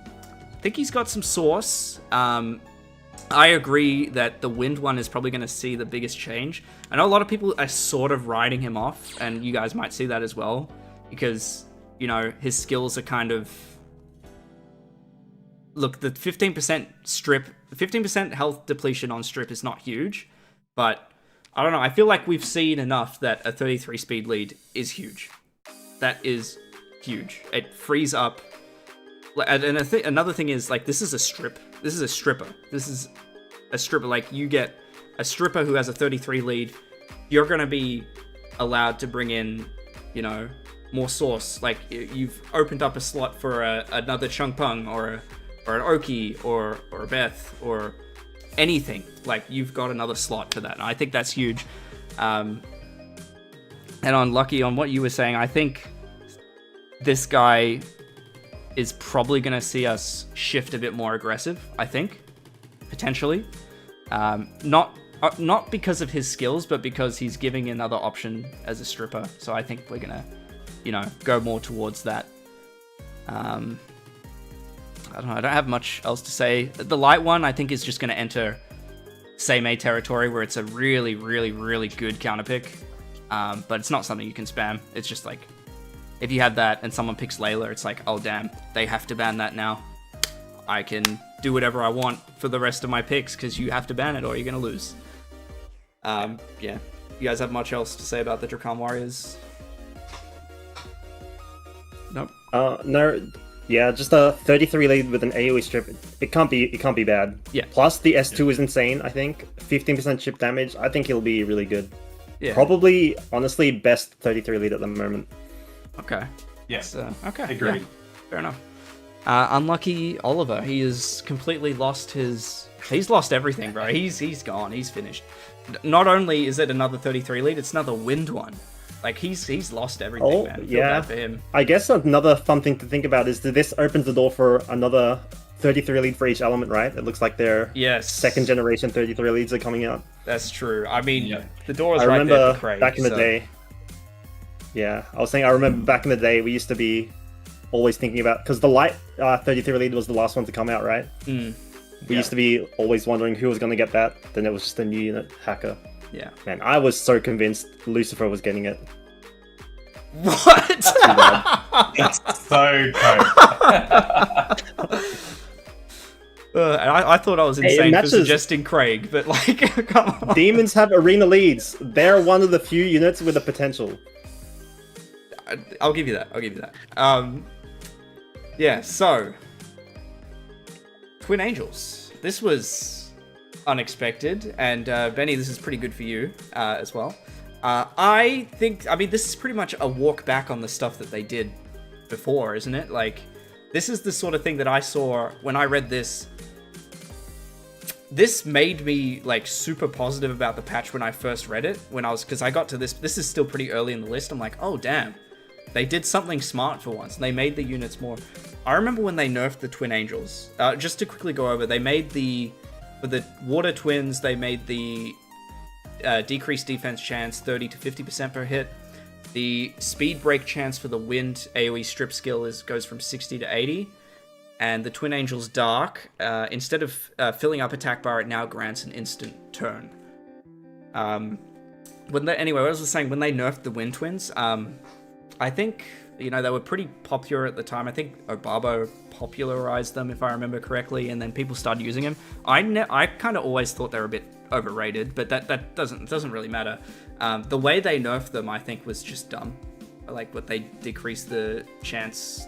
I think he's got some sauce. I agree that the wind one is probably going to see the biggest change. I know a lot of people are sort of writing him off, and you guys might see that as well, because his skills are kind of, look, the 15% strip, 15% health depletion on strip is not huge, but I don't know. I feel like we've seen enough that a 33 speed lead is huge. That is huge. It frees up. And another thing is, like, this is a strip. This is a stripper. This is a stripper. Like, you get a stripper who has a 33 lead. You're going to be allowed to bring in, more sauce. Like, you've opened up a slot for another Chungpung, or an Oki, or a Beth, or anything. Like, you've got another slot for that. And I think that's huge. And on Lucky, on what you were saying, I think this guy is probably going to see us shift a bit more aggressive, I think, potentially. Not because of his skills, but because he's giving another option as a stripper. So I think we're going to, go more towards that. I don't know. I don't have much else to say. The light one, I think, is just going to enter Seimei territory, where it's a really, really, really good counter pick. But it's not something you can spam. It's just like, if you have that and someone picks Layla, it's like, oh damn, they have to ban that now. I can do whatever I want for the rest of my picks because you have to ban it or you're going to lose. Yeah. You guys have much else to say about the Drakan Warriors? Nope. No. Yeah, just a 33 lead with an AoE strip. It can't be bad. Yeah. Plus the S2 is insane, I think. 15% chip damage. I think he'll be really good. Yeah. Probably, honestly, best 33 lead at the moment. Okay. Yeah. Okay. Agreed. Yeah. Fair enough. Unlucky Oliver. He has completely lost his... He's lost everything, bro. He's gone. He's finished. Not only is it another 33 lead, it's another wind one. Like, he's lost everything, man. I feel bad for him. I guess another fun thing to think about is that this opens the door for another 33 lead for each element, right? It looks like their second generation 33 leads are coming out. That's true. I mean, the door is I right remember there for Craig, back in the day. Yeah, I was saying, I remember back in the day, we used to be always thinking about, because the light 33 lead was the last one to come out, right? We used to be always wondering who was going to get that. Then it was just a new unit, Hacker. Yeah. Man, I was so convinced Lucifer was getting it. What? It's so cool. I thought I was insane for suggesting Craig, but like, come on. Demons have arena leads. They're one of the few units with the potential. I'll give you that. Yeah, so Twin Angels. This was unexpected, and Benny, this is pretty good for you as well. I think, I mean, this is pretty much a walk back on the stuff that they did before, isn't it? Like, this is the sort of thing that I saw when I read this. This made me, like, super positive about the patch when I first read it. Because I got to this is still pretty early in the list. I'm like, oh, damn. They did something smart for once. And they made the units more... I remember when they nerfed the Twin Angels. Just to quickly go over, they made for the Water Twins, they made the decreased defense chance 30 to 50% per hit. The speed break chance for the Wind AoE strip skill goes from 60 to 80. And the Twin Angels Dark, instead of filling up attack bar, it now grants an instant turn. Anyway, what was I saying? When they nerfed the Wind Twins, I think, they were pretty popular at the time. I think Obabo popularized them, if I remember correctly, and then people started using them. I kind of always thought they were a bit overrated, but that doesn't really matter. The way they nerfed them, I think, was just dumb. Like, what they decreased the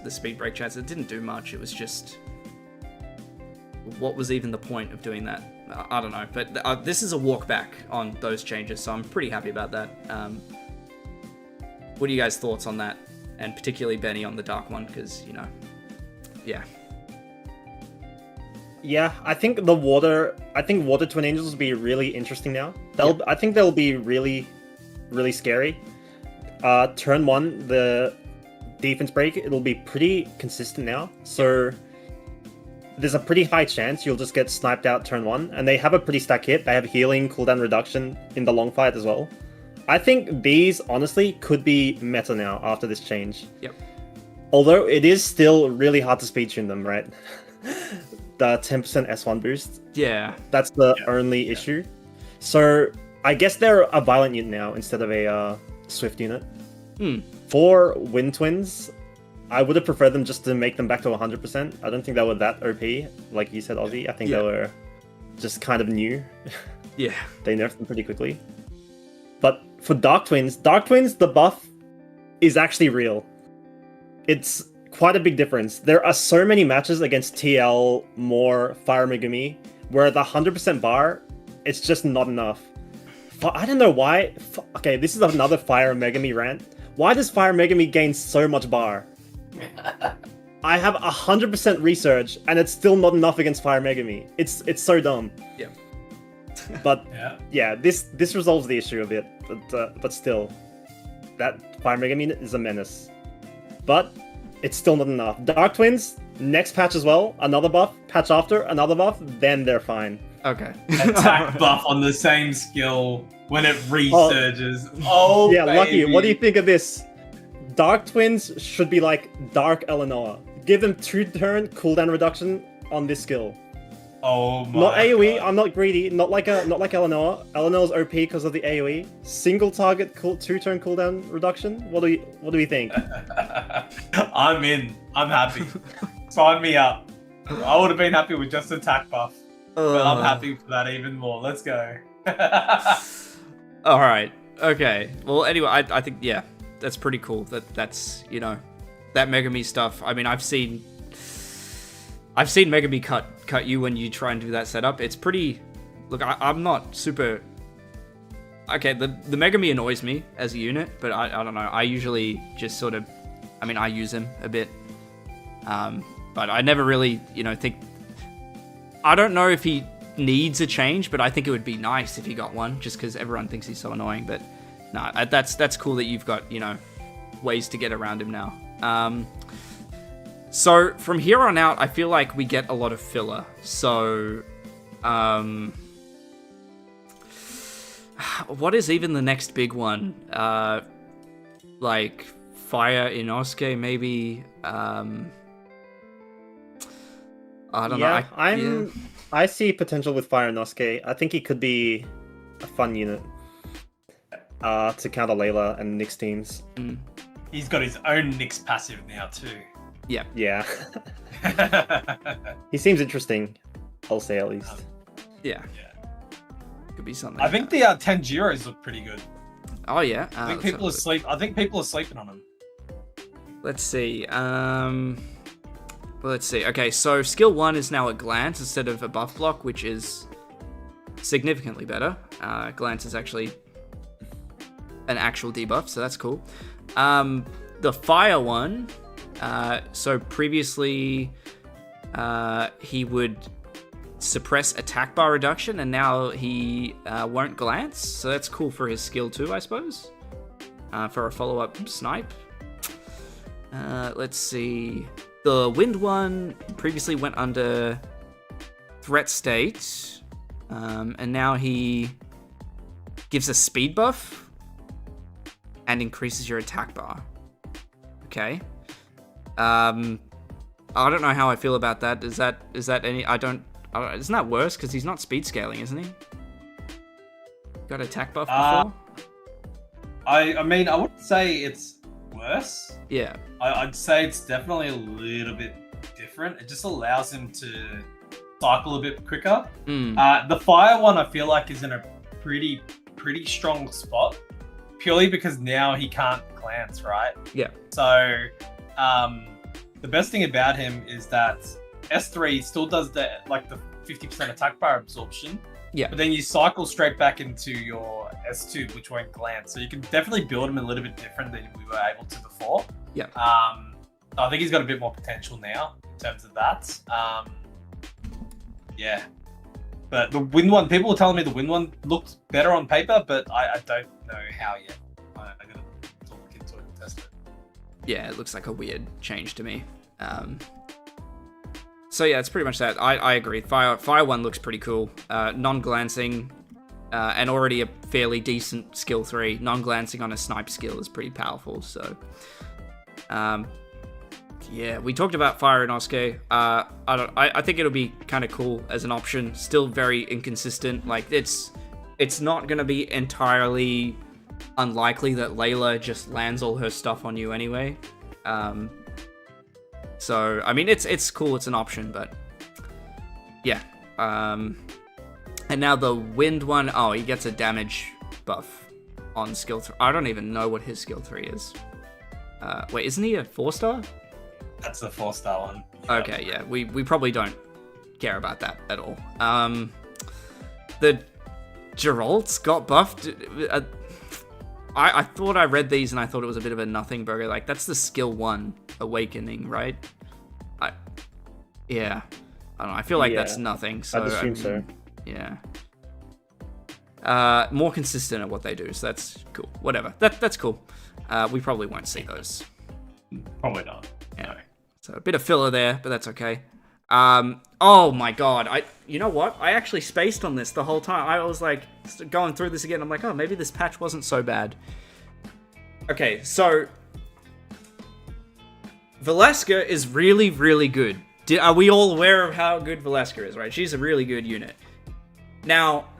speed break chance, it didn't do much. It was just, what was even the point of doing that? I don't know, but this is a walk back on those changes, so I'm pretty happy about that. What are you guys' thoughts on that? And particularly Benny on the Dark one, because, yeah. Yeah, I think Water Twin Angels will be really interesting now. I think they'll be really, really scary. Turn 1, the defense break, it'll be pretty consistent now. So there's a pretty high chance you'll just get sniped out turn 1. And they have a pretty stack hit. They have healing, cooldown reduction in the long fight as well. I think these, honestly, could be meta now after this change. Yep. Although it is still really hard to speed tune them, right? The 10% S1 boost. Yeah. That's the only issue. So I guess they're a violent unit now instead of a swift unit. For Wind Twins, I would have preferred them just to make them back to 100%. I don't think they were that OP, like you said, Aussie. I think they were just kind of new. Yeah. They nerfed them pretty quickly. But for Dark Twins, the buff is actually real. It's quite a big difference. There are so many matches against TL, Moore, Fire Megumi, where the 100% bar, it's just not enough. I don't know why. Okay, this is another Fire Megumi rant. Why does Fire Megumi gain so much bar? I have 100% research, and it's still not enough against Fire Megumi. It's so dumb. Yeah. But yeah, this resolves the issue a bit. But still, that Fire Megami is a menace. But it's still not enough. Dark Twins, next patch as well, another buff. Patch after, another buff. Then they're fine. Okay. Attack buff on the same skill when it resurges. Oh, yeah, baby. Lucky. What do you think of this? Dark Twins should be like Dark Eleanor. Give them 2-turn cooldown reduction on this skill. Oh my Not AoE. God. I'm not greedy. Not like Eleanor. Eleanor's OP because of the AoE. Single target 2-turn cooldown reduction. What do we think? I'm in. I'm happy. Sign me up. I would have been happy with just attack buff. But I'm happy for that even more. Let's go. All right. Okay. Well, anyway, I think, yeah, that's pretty cool. That's that Megami stuff. I mean, I've seen Megami cut you when you try and do that setup. It's pretty... Look, I'm not super... Okay, the Megami annoys me as a unit, but I don't know. I usually just sort of... I mean, I use him a bit. But I never really, think... I don't know if he needs a change, but I think it would be nice if he got one, just because everyone thinks he's so annoying. But no, that's cool that you've got, ways to get around him now. So from here on out, I feel like we get a lot of filler. So, what is even the next big one? Like Fire Inosuke, maybe. I don't know. I see potential with Fire Inosuke. I think he could be a fun unit to counter Layla and Nyx teams. He's got his own Nyx passive now too. Yeah. Yeah. He seems interesting, I'll say at least. Yeah. Could be something. I think the Tanjiros look pretty good. Oh yeah. I think people are sleeping on them. Let's see. Let's see. Okay, so skill 1 is now a glance instead of a buff block, which is significantly better. Glance is actually an actual debuff, so that's cool. The fire one, so previously he would suppress attack bar reduction, and now he won't glance, so that's cool for his skill too, I suppose, for a follow-up snipe. Let's see. The wind one previously went under threat state, and now he gives a speed buff and increases your attack bar. Okay. I don't know how I feel about that. Is that any? I don't. Isn't that worse? Because he's not speed scaling, isn't he? Got attack buff before. I mean, I wouldn't say it's worse. Yeah. I'd say it's definitely a little bit different. It just allows him to cycle a bit quicker. The fire one, I feel like, is in a pretty strong spot, purely because now he can't glance, right? Yeah. So, the best thing about him is that S3 still does the 50% attack bar absorption. Yeah. But then you cycle straight back into your S2, which won't glance. So you can definitely build him a little bit different than we were able to before. Yeah. I think he's got a bit more potential now in terms of that. Yeah. But the wind one, people were telling me the wind one looked better on paper, but I don't know how yet. I gotta look into it and test it. Yeah, it looks like a weird change to me. So yeah, it's pretty much that. I agree. Fire one looks pretty cool. Non-glancing, and already a fairly decent skill 3. Non-glancing on a snipe skill is pretty powerful. So, yeah, we talked about fire in Osuke. I think it'll be kind of cool as an option. Still very inconsistent. Like it's not gonna be entirely unlikely that Layla just lands all her stuff on you anyway. So, I mean, it's cool, it's an option, but yeah. And now the wind one, he gets a damage buff on skill 3. I don't even know what his skill 3 is. Wait, isn't he a 4-star? That's the 4-star one. Yep. Okay, yeah, we probably don't care about that at all. The Geralt's got buffed. I thought I read these and I thought it was a bit of a nothing burger. Like, that's the skill 1 awakening, right? Yeah. I don't know. I feel like that's nothing. So, I'd assume so. Yeah. More consistent at what they do, so that's cool. Whatever. That's cool. We probably won't see those. Probably not. Yeah. No. So a bit of filler there, but that's okay. Oh my god. You know what? I actually spaced on this the whole time. I was like going through this again. I'm like, maybe this patch wasn't so bad. Okay, so Valeska is really, really good. Are we all aware of how good Valeska is, right? She's a really good unit. Now,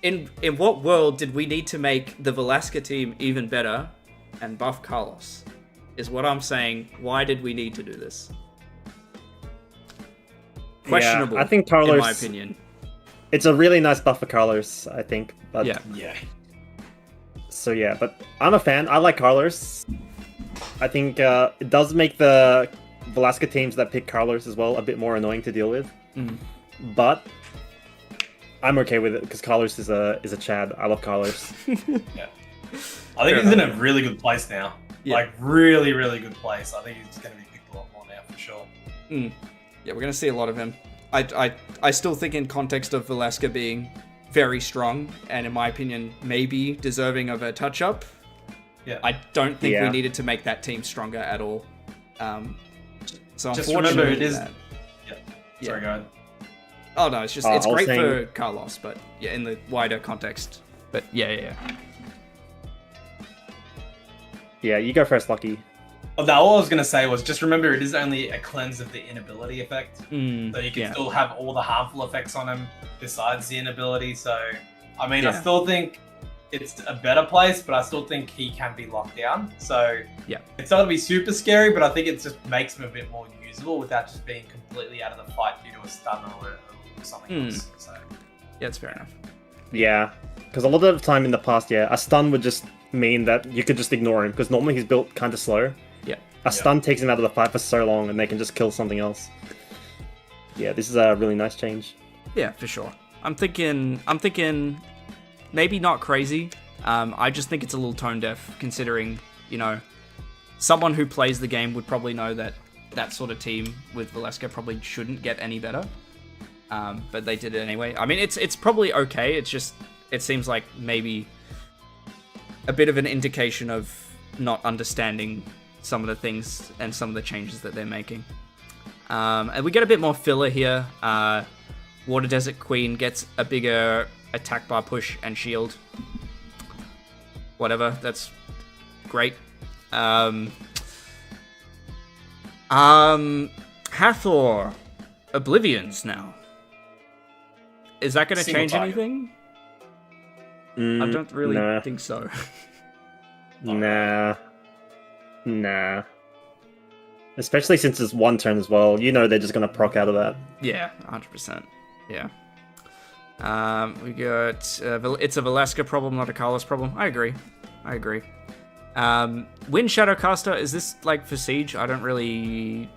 in what world did we need to make the Valeska team even better and buff Carlos? Is what I'm saying. Why did we need to do this? Questionable, I think Carlos, in my opinion. It's a really nice buff for Carlos, I think. But yeah. So yeah, but I'm a fan. I like Carlos. I think it does make the Valeska teams that pick Carlos as well a bit more annoying to deal with. But I'm okay with it because Carlos is a Chad. I love Carlos. Yeah. I think he's in a really good place now. Yeah. Like, really, really good place. I think he's going to be picked a lot more now, for sure. Yeah, we're going to see a lot of him. I still think in context of Valeska being very strong, and in my opinion, maybe deserving of a touch-up, I don't think we needed to make that team stronger at all. So just unfortunately, remember, it is... Sorry, go ahead. Oh, no, it's just it's great for Carlos, but yeah, in the wider context. But yeah. Yeah, you go first, Lucky. Oh, no, all I was going to say was just remember it is only a cleanse of the inability effect. So you can still have all the harmful effects on him besides the inability. So, I mean, I still think it's a better place, but I still think he can be locked down. So, it's not going to be super scary, but I think it just makes him a bit more usable without just being completely out of the fight due to a stun or something else. So. Yeah, it's fair enough. Yeah, because a lot of the time in the past, a stun would just mean that you could just ignore him, because normally he's built kind of slow. A stun takes him out of the fight for so long, and they can just kill something else. Yeah, this is a really nice change. Yeah, for sure. I'm thinking maybe not crazy, I just think it's a little tone deaf, considering, you know, someone who plays the game would probably know that that sort of team with Velasco probably shouldn't get any better. But they did it anyway. I mean, it's probably okay. It's just, it seems like maybe a bit of an indication of not understanding some of the things and some of the changes that they're making. And we get a bit more filler here. Water Desert Queen gets a bigger attack bar push and shield. Whatever, that's great. Hathor Oblivions now. Is that going to change anything? I don't really think so. Nah. Especially since it's one turn as well. You know they're just going to proc out of that. Yeah, 100%. Yeah. We got... it's a Velasca problem, not a Carlos problem. I agree. Wind Shadowcaster, is this like for Siege? I don't really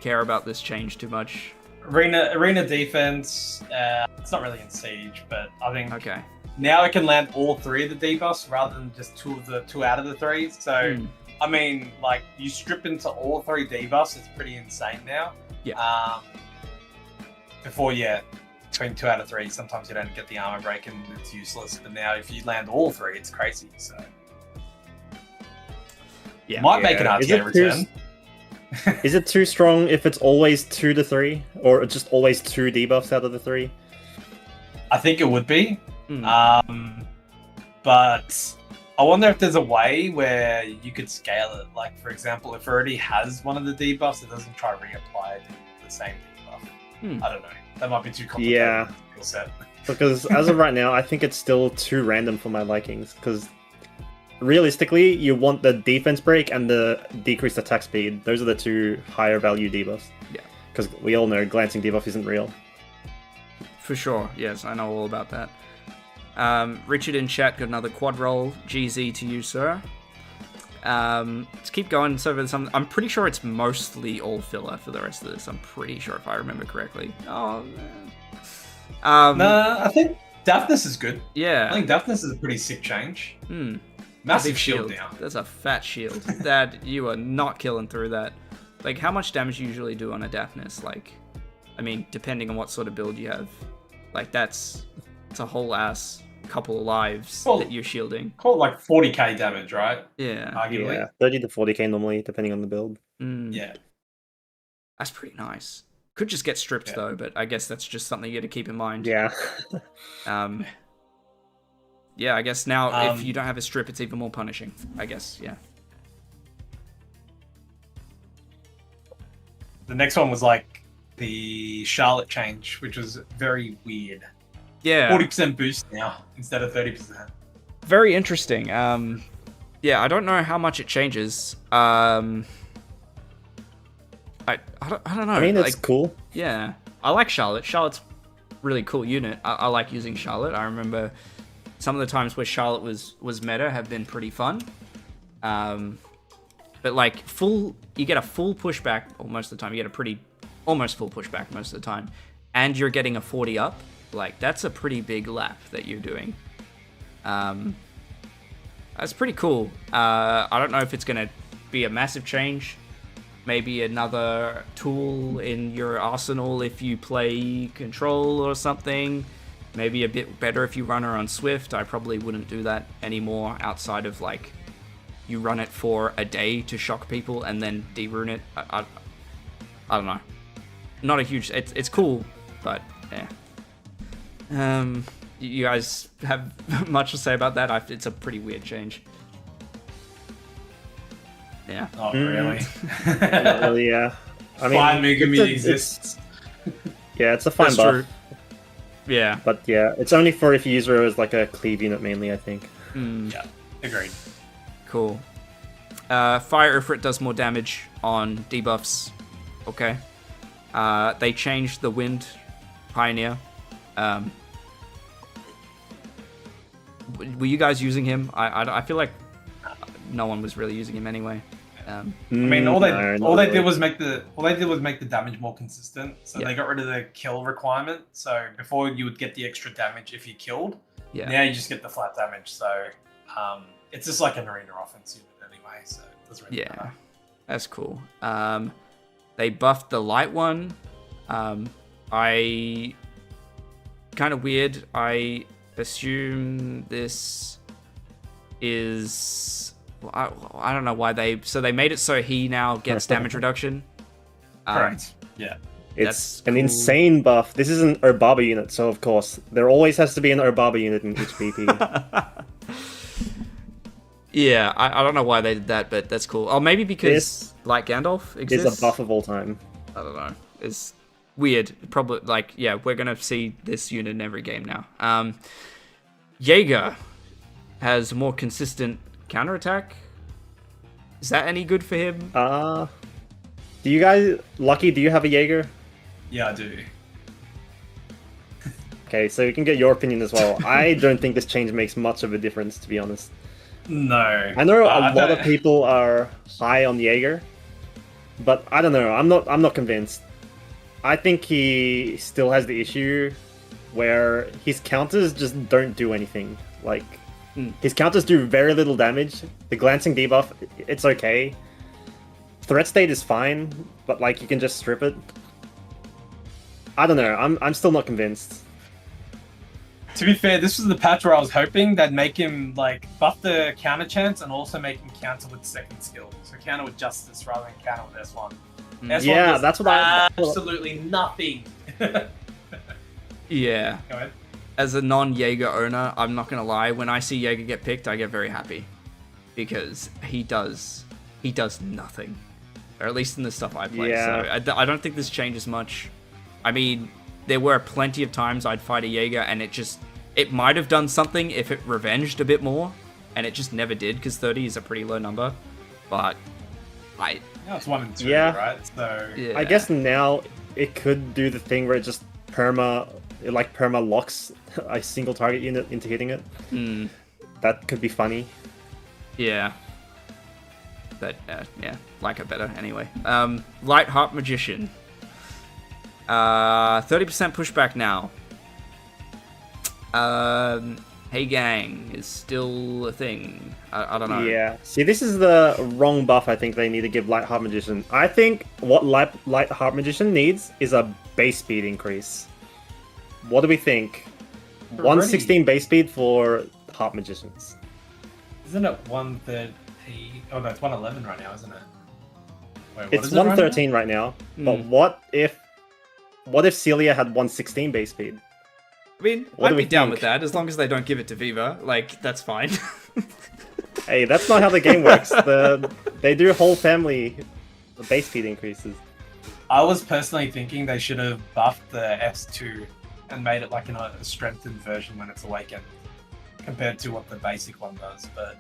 care about this change too much. Arena defense, it's not really in Siege, but I think okay. Now it can land all 3 of the debuffs rather than just 2 out of the 3. So, I mean, like, you strip into all 3 debuffs, it's pretty insane now. Yeah. Before, between 2 out of 3, sometimes you don't get the armor break and it's useless. But now if you land all 3, it's crazy. So, might make an RTA return. Is it too strong if it's always 2 to 3, or just always 2 debuffs out of the 3? I think it would be. But I wonder if there's a way where you could scale it. Like, for example, if it already has one of the debuffs, it doesn't try to reapply the same debuff. I don't know. That might be too complicated. Yeah. Set. Because as of right now, I think it's still too random for my likings. Because realistically, you want the defense break and the decreased attack speed. Those are the 2 higher value debuffs. Yeah. Because we all know glancing debuff isn't real. For sure. Yes, I know all about that. Richard in chat got another quad roll. GZ to you, sir. Let's keep going. So I'm pretty sure it's mostly all filler for the rest of this. I'm pretty sure if I remember correctly. Oh, man. Nah, I think Daphnis is good. Yeah. I think Daphnis is a pretty sick change. Massive shield now. That's a fat shield. That you are not killing through that. Like, how much damage you usually do on a Daphnis? Like, I mean, depending on what sort of build you have. Like, it's a whole ass couple of lives that you're shielding. Call it like 40k damage, right? Yeah. Arguably. Yeah, 30 to 40k normally, depending on the build. Yeah. That's pretty nice. Could just get stripped though, but I guess that's just something you got to keep in mind. Yeah. Yeah, I guess now if you don't have a strip, it's even more punishing. I guess, yeah. The next one was like the Charlotte change, which was very weird. Yeah. 40% boost now instead of 30%. Very interesting. Yeah, I don't know how much it changes. I don't know. I mean, it's cool. Yeah. I like Charlotte. Charlotte's really cool unit. I like using Charlotte. I remember some of the times where Charlotte was meta have been pretty fun. But like you get a full pushback, or most of the time, you get a almost full pushback most of the time, and you're getting a 40 up. Like, that's a pretty big lap that you're doing. That's pretty cool. I don't know if it's going to be a massive change. Maybe another tool in your arsenal if you play Control or something. Maybe a bit better if you run her on Swift. I probably wouldn't do that anymore outside of, like, you run it for a day to shock people and then de-rune it. I don't know. Not a huge... It's cool, but, yeah. You guys have much to say about that? It's a pretty weird change. Yeah. Oh, really? Not really, yeah. I mean, fine Megami exists. Yeah, it's a fine That's buff. true. Yeah. But yeah, it's only for if you use her as like a cleave unit mainly, I think. Yeah, agreed. Cool. Fire Ifrit does more damage on debuffs. Okay. They changed the Wind Pioneer. Were you guys using him? I feel like no one was really using him anyway. I mean, all they did was make the damage more consistent. So they got rid of the kill requirement. So before you would get the extra damage if you killed, Yeah. Now you just get the flat damage, so it's just like an arena offense unit anyway, so it doesn't really matter. That's cool. They buffed the light one. I kind of weird. I assume this is I don't know why they made it so he now gets damage reduction. Correct. Yeah. It's an insane buff. This is an Urbaba unit, so of course there always has to be an Urbaba unit in each PP. Yeah, I don't know why they did that, but that's cool. Oh, maybe because like Gandalf exists. Is a buff of all time. I don't know. It's weird. Probably we're gonna see this unit in every game now. Jaeger has more consistent counterattack. Is that any good for him? Do you guys, Lucky? Do you have a Jaeger? Yeah, I do. Okay, so you can get your opinion as well. I don't think this change makes much of a difference, to be honest. No. I know a lot of people are high on Jaeger, but I don't know. I'm not convinced. I think he still has the issue where his counters just don't do anything. Like, his counters do very little damage. The glancing debuff, it's okay. Threat state is fine, but like you can just strip it. I don't know. I'm still not convinced. To be fair, this was the patch where I was hoping they'd make him like buff the counter chance and also make him counter with second skill. So counter with Justice rather than counter with S1. S1 Yeah, does that's what I absolutely nothing. Yeah. Go ahead. As a non-Jaeger owner, I'm not gonna lie. When I see Jaeger get picked, I get very happy because he does nothing, or at least in the stuff I play. Yeah. So I don't think this changes much. I mean, there were plenty of times I'd fight a Jaeger and it might have done something if it revenged a bit more, and it just never did because 30 is a pretty low number. But It's 1 and 2, Yeah. right? So yeah. I guess now it could do the thing where it just perma locks a single target unit into hitting it. That could be funny. Yeah. But yeah, like it better anyway. Light Heart Magician. 30% pushback now. Hey Gang is still a thing. I don't know. Yeah. See, this is the wrong buff I think they need to give Light Heart Magician. I think what Light Heart Magician needs is a base speed increase. What do we think? 116 base speed for Heart Magicians. isn't it 130? Oh no, it's 111 right now, isn't it? Wait, what It's is it right now? 113 right now. But what if Celia had 116 base speed? I mean, What I'd do be we down think? with that as long as they don't give it to Viva. Like, that's fine. Hey, that's not how the game works. They do whole family base speed increases. I was personally thinking they should have buffed the S2 and made it like a strengthened version when it's awakened, compared to what the basic one does. But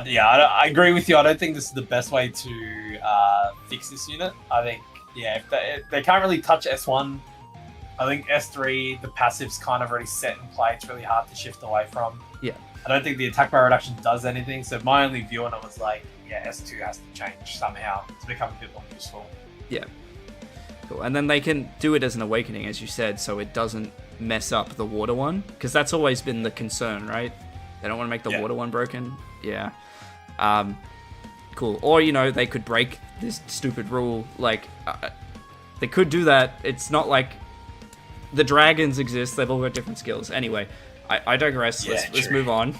yeah, I agree with you. I don't think this is the best way to fix this unit. I think, yeah, if they can't really touch S1. I think S3, the passive's kind of already set in play. It's really hard to shift away from. Yeah. I don't think the attack bar reduction does anything. So my only view on it was like, yeah, S2 has to change somehow to become a bit more useful. Yeah. Cool. And then they can do it as an awakening, as you said, so it doesn't mess up the water one. Because that's always been the concern, right? They don't want to make the water one broken. Yeah. Cool. Or, they could break this stupid rule. Like, they could do that. It's not like the dragons exist. They've all got different skills. Anyway, I digress. Yeah, Let's true. move on.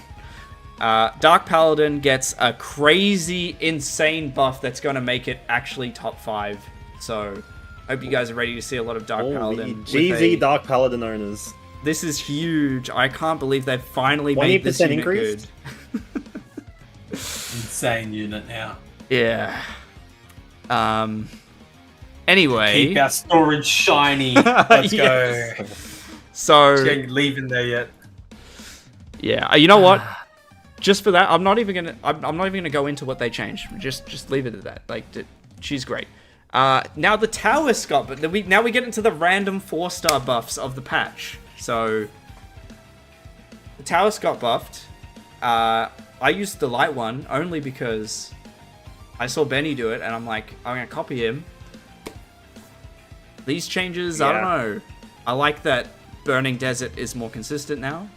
Dark Paladin gets a crazy, insane buff that's going to make it actually top 5. So, hope you guys are ready to see a lot of Dark Holy Paladin. with GZ Dark Paladin owners. This is huge. I can't believe they've finally made this 20% unit increase? good. Insane unit now. Yeah. Anyway. Keep our storage shiny. Let's Yes. go. So, Leave in there yet. yeah. You know what? Just for that, I'm not even gonna go into what they changed. Just leave it at that. Like, she's great. Now the towers got, but now we get into the random 4-star buffs of the patch. So the towers got buffed. I used the light one only because I saw Benny do it, and I'm like, I'm gonna copy him. These changes, I don't Yeah. know. I like that Burning Desert is more consistent now.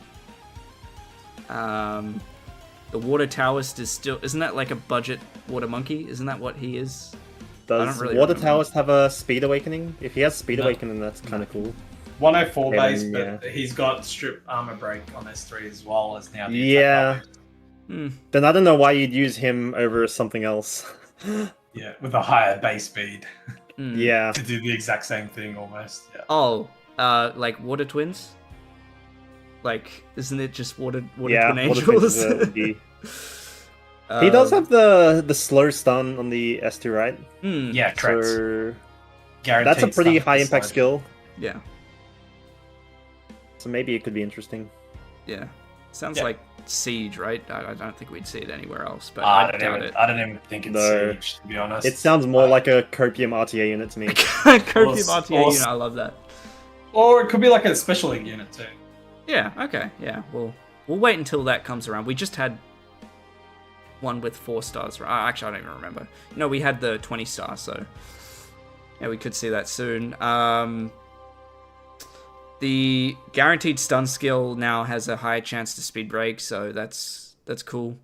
The Water Taoist is still... Isn't that like a budget Water Monkey? Isn't that what he is? Does really Water remember. Taoist have a Speed Awakening? If he has Speed No. Awakening, that's kind of cool. 104 Yeah, base, then, but he's got Strip Armor Break on S3 as well as now the Yeah. attack bubble. Then I don't know why you'd use him over something else. Yeah, with a higher base speed Yeah. to do the exact same thing almost. Yeah. Oh, like Water Twins? Like, isn't it just Water Yeah, Twin Water Twins Angels? is a OD. He does have the slow stun on the S2, right? Yeah, correct. So Guaranteed that's a pretty stuff high is impact slow. skill. Yeah, So maybe it could be interesting. yeah. Sounds Yeah. like Siege, right? I don't think we'd see it anywhere else, but I I don't doubt even. it. I don't even think it's No. Siege, to be honest. It sounds more like a Copium RTA unit to me. Copium Or- RTA or- unit, I love that. Or it could be like a special league unit too. Yeah, okay, yeah. We'll wait until that comes around. We just had one with 4 stars. Actually, I don't even remember. No, we had the 20 star, so yeah, we could see that soon. The guaranteed stun skill now has a higher chance to speed break, so that's cool.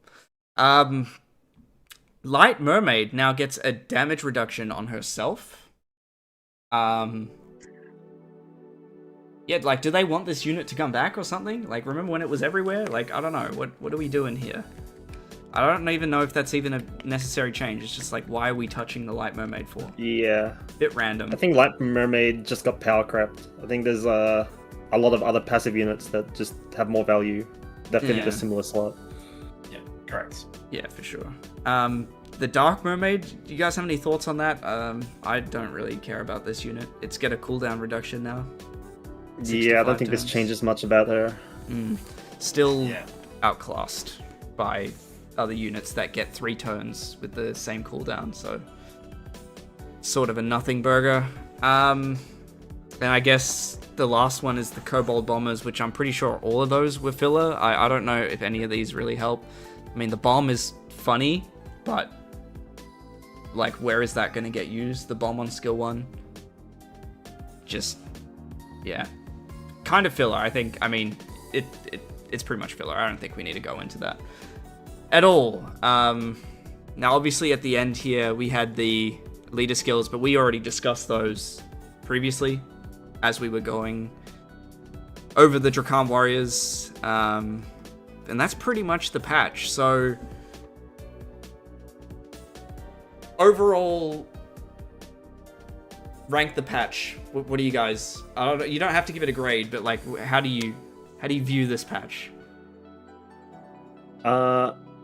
Light Mermaid now gets a damage reduction on herself. Yeah, like, do they want this unit to come back or something? Like, remember when it was everywhere? Like, I don't know. What are we doing here? I don't even know if that's even a necessary change. It's just like, why are we touching the Light Mermaid for? Yeah. Bit random. I think Light Mermaid just got power crept. I think there's a lot of other passive units that just have more value that fit in Yeah. a similar slot. Yeah, correct. Yeah, for sure. The Dark Mermaid, do you guys have any thoughts on that? I don't really care about this unit. It's got a cooldown reduction now. Yeah, I don't 65 think this turns. changes much about her. Still Yeah. outclassed by other units that get 3 turns with the same cooldown, so sort of a nothing burger. And I guess the last one is the Kobold Bombers, which I'm pretty sure all of those were filler. I don't know if any of these really help. I mean, the bomb is funny, but like, where is that going to get used? The bomb on skill 1? Just, yeah. Kind of filler, I think. I mean, it's pretty much filler. I don't think we need to go into that at all. Now, obviously, at the end here, we had the leader skills, but we already discussed those previously as we were going over the Drakan Warriors. And that's pretty much the patch. So, overall, rank the patch. What do you guys? I don't know, you don't have to give it a grade, but like, how do you view this patch?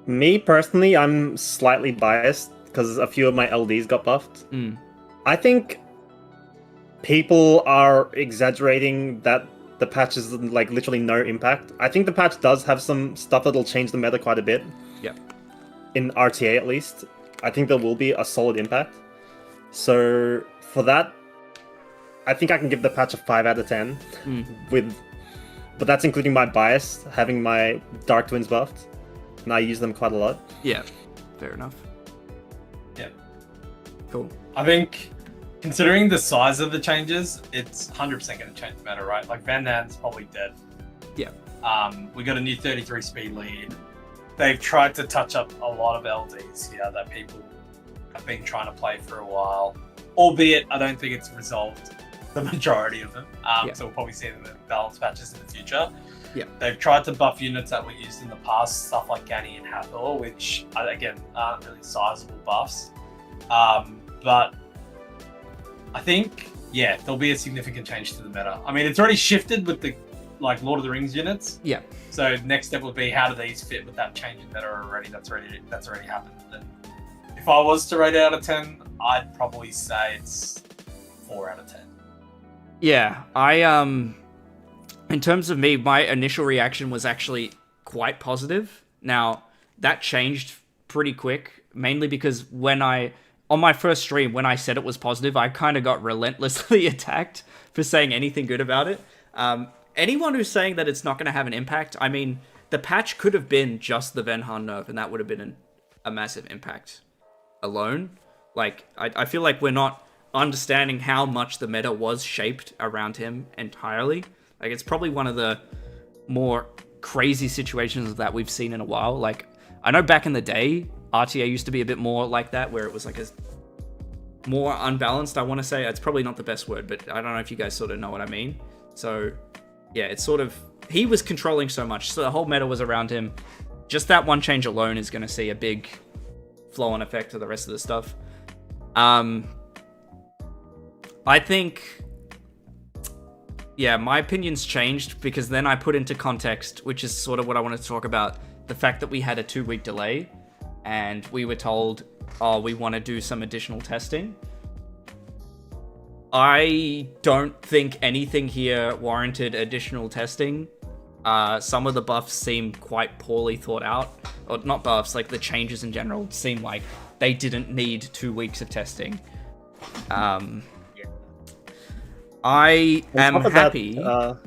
Me personally, I'm slightly biased because a few of my LDs got buffed. I think people are exaggerating that the patch is like literally no impact. I think the patch does have some stuff that'll change the meta quite a bit. Yep. In RTA at least, I think there will be a solid impact. So for that, I think I can give the patch a 5 out of 10. But that's including my bias, having my Dark Twins buffed, and I use them quite a lot. Yeah, fair enough. Yeah. Cool. I think, considering the size of the changes, it's 100% going to change the meta, right? Like, Van Nan's probably dead. Yeah. We got a new 33 speed lead. They've tried to touch up a lot of LDs here that people have been trying to play for a while. Albeit, I don't think it's resolved the majority of them. So we'll probably see them in balance patches in the future. Yeah. They've tried to buff units that were used in the past, stuff like Ganny and Hathor, which, again, aren't really sizable buffs. But I think, yeah, there'll be a significant change to the meta. I mean, it's already shifted with the like Lord of the Rings units. Yeah. So next step would be, how do these fit with that change in meta already? That's already happened. And if I was to rate it out of 10, I'd probably say it's 4 out of 10. Yeah, in terms of me, my initial reaction was actually quite positive. Now, that changed pretty quick, mainly because on my first stream, when I said it was positive, I kind of got relentlessly attacked for saying anything good about it. Anyone who's saying that it's not going to have an impact, I mean, the patch could have been just the Venhan nerf, and that would have been a massive impact alone. Like, I feel like we're not understanding how much the meta was shaped around him entirely. Like, it's probably one of the more crazy situations that we've seen in a while. Like, I know back in the day, RTA used to be a bit more like that, where it was like a more unbalanced, I want to say. It's probably not the best word, but I don't know if you guys sort of know what I mean. So, yeah, it's sort of... He was controlling so much, so the whole meta was around him. Just that one change alone is going to see a big flow-on effect to the rest of the stuff. I think... Yeah, my opinion's changed because then I put into context, which is sort of what I wanted to talk about, the fact that we had a 2-week delay and we were told, oh, we want to do some additional testing. I don't think anything here warranted additional testing. Some of the buffs seem quite poorly thought out. Or not buffs, like the changes in general seem like they didn't need 2 weeks of testing. I am happy... Oh,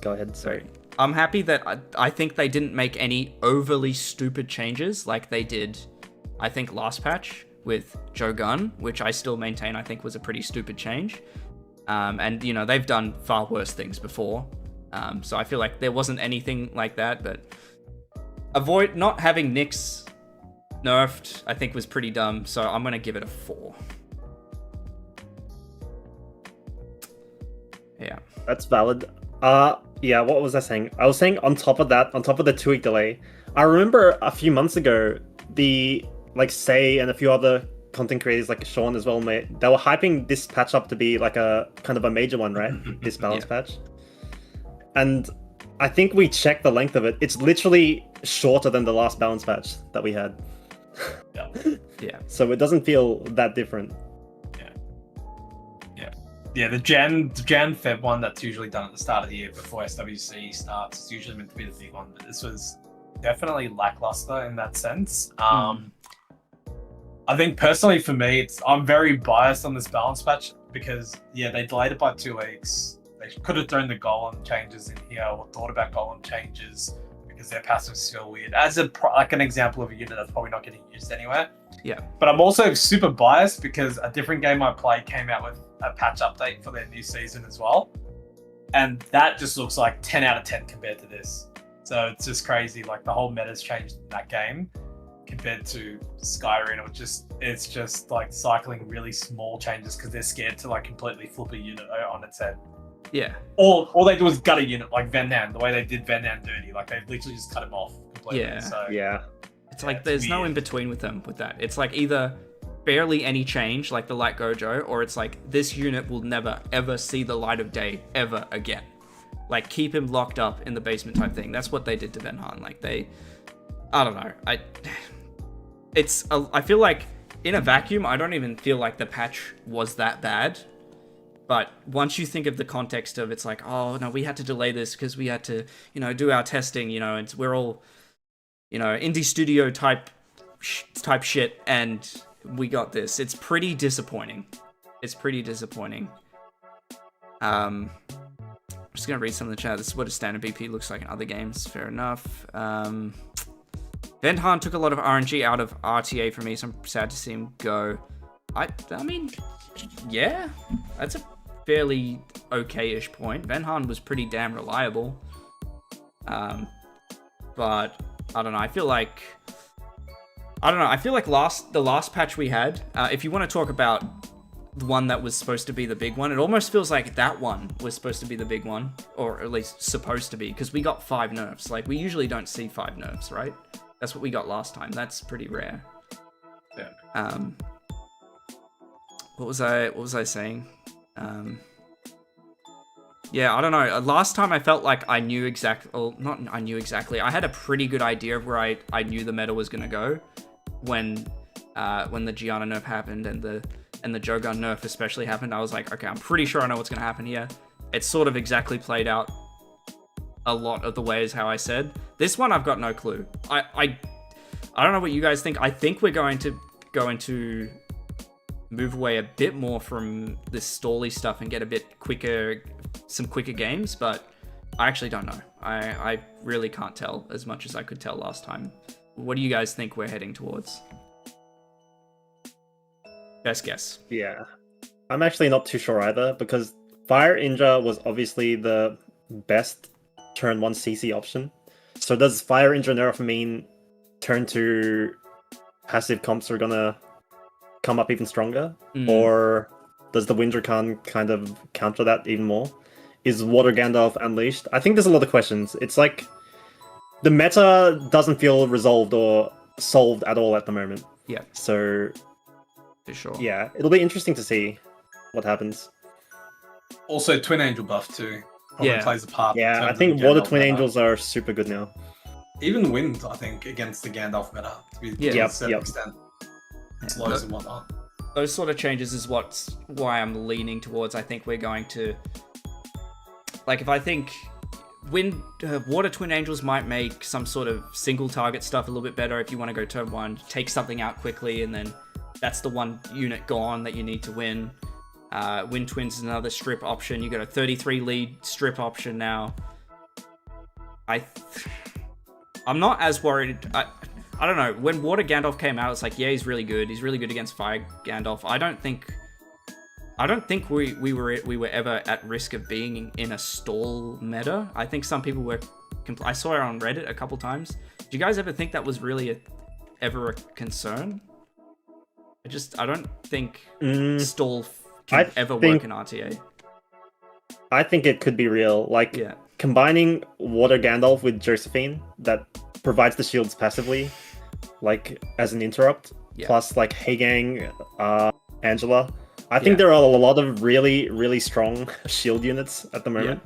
go ahead, sorry. I'm happy that I think they didn't make any overly stupid changes like they did, I think, last patch with Joe Gunn, which I still maintain I think was a pretty stupid change. And, you know, they've done far worse things before. So I feel like there wasn't anything like that, but avoid not having Nyx nerfed, I think was pretty dumb. So I'm going to give it a 4. Yeah. That's valid. Yeah, what was I saying? I was saying on top of that, on top of the 2-week delay, I remember a few months ago, Say and a few other content creators like Sean as well, they were hyping this patch up to be like a kind of a major one, right? This balance patch. And I think we checked the length of it. It's literally shorter than the last balance patch that we had. Yeah. So it doesn't feel that different. Yeah, the Jan-Feb one that's usually done at the start of the year before SWC starts is usually meant to be the big one, but this was definitely lackluster in that sense. I think personally for me, I'm very biased on this balance patch because, yeah, they delayed it by 2 weeks. They could have thrown the golem changes in here or thought about golem changes because their passives feel weird. As an example of a unit that's probably not getting used anywhere. Yeah. But I'm also super biased because a different game I played came out with a patch update for their new season as well. And that just looks like 10 out of 10 compared to this. So it's just crazy. Like the whole meta's changed in that game compared to Skyrim. It's just like cycling really small changes because they're scared to like completely flip a unit on its head. Yeah. All they do is gut a unit like Vendan, the way they did Vendan dirty. Like they literally just cut him off completely. Yeah. So yeah. It's like there's no in between with them with that. It's like either barely any change, like the Light Gojo, or it's like this unit will never ever see the light of day ever again. Like keep him locked up in the basement type thing. That's what they did to Venhan. Like I don't know. I feel like in a vacuum, I don't even feel like the patch was that bad. But once you think of the context of it's like, oh no, we had to delay this because we had to, do our testing, and we're all, indie studio type shit, and we got this. It's pretty disappointing. I'm just gonna read some of the chat. This is what a standard BP looks like in other games. Fair enough. Vendhan took a lot of RNG out of RTA for me, so I'm sad to see him go. I mean, yeah, that's a fairly okay-ish point. Venhan was pretty damn reliable. But I don't know. I feel like the last patch we had, if you want to talk about the one that was supposed to be the big one, it almost feels like that one was supposed to be the big one, or at least supposed to be, because we got 5 nerfs. Like, we usually don't see 5 nerfs, right? That's what we got last time. That's pretty rare. Yeah. What was I saying? Yeah, I don't know. Last time I felt like I knew exactly. Well, not I knew exactly. I had a pretty good idea of where I knew the meta was gonna go when the Gianna nerf happened and the Jogun nerf especially happened. I was like, okay, I'm pretty sure I know what's gonna happen here. It's sort of exactly played out a lot of the ways how I said. This one I've got no clue. I don't know what you guys think. I think we're going to move away a bit more from this stally stuff and get a bit quicker, some quicker games, but I actually don't know. I really can't tell as much as I could tell last time. What do you guys think we're heading towards? Best guess. Yeah. I'm actually not too sure either, because Fire Inja was obviously the best turn 1 CC option. So does Fire Engine nerf mean turn 2 passive comps are gonna come up even stronger? Or does the Wind Rakan kind of counter that even more? Is Water Gandalf unleashed? I think there's a lot of questions. It's like the meta doesn't feel resolved or solved at all at the moment. Yeah, So for sure. yeah, it'll be interesting to see what happens. Also, Twin Angel buff too probably plays a part. in Yeah, terms I of think the Water Gandalf Twin meta. Angels are super good now. Even Wind, I think, against the Gandalf meta to a certain extent. Slows and whatnot. Those sort of changes is why I'm leaning towards. I think we're going to, like, if I think Water Twin Angels might make some sort of single target stuff a little bit better if you want to go turn 1, take something out quickly, and then that's the one unit gone that you need to win. Wind Twins is another strip option. You got a 33 lead strip option now. I'm not as worried. I don't know. When Water Gandalf came out, it's like, yeah, he's really good. He's really good against Fire Gandalf. I don't think we were ever at risk of being in a stall meta. I think some people were. I saw it on Reddit a couple times. Do you guys ever think that was really ever a concern? I don't think stall can ever work in RTA. I think it could be real. Like combining Water Gandalf with Josephine that provides the shields passively, like as an interrupt, plus like Heigang, Angela. I think there are a lot of really, really strong shield units at the moment.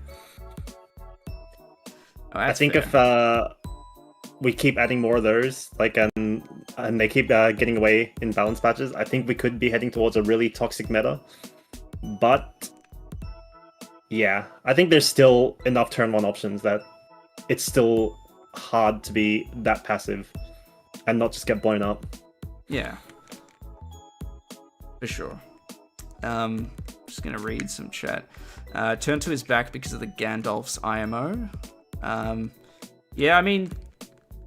I think if we keep adding more of those, like and they keep getting away in balance patches, I think we could be heading towards a really toxic meta. But yeah, I think there's still enough turn 1 options that it's still hard to be that passive and not just get blown up. Yeah, for sure. Just gonna read some chat. Turn 2 is back because of the Gandalf's IMO. Yeah, I mean,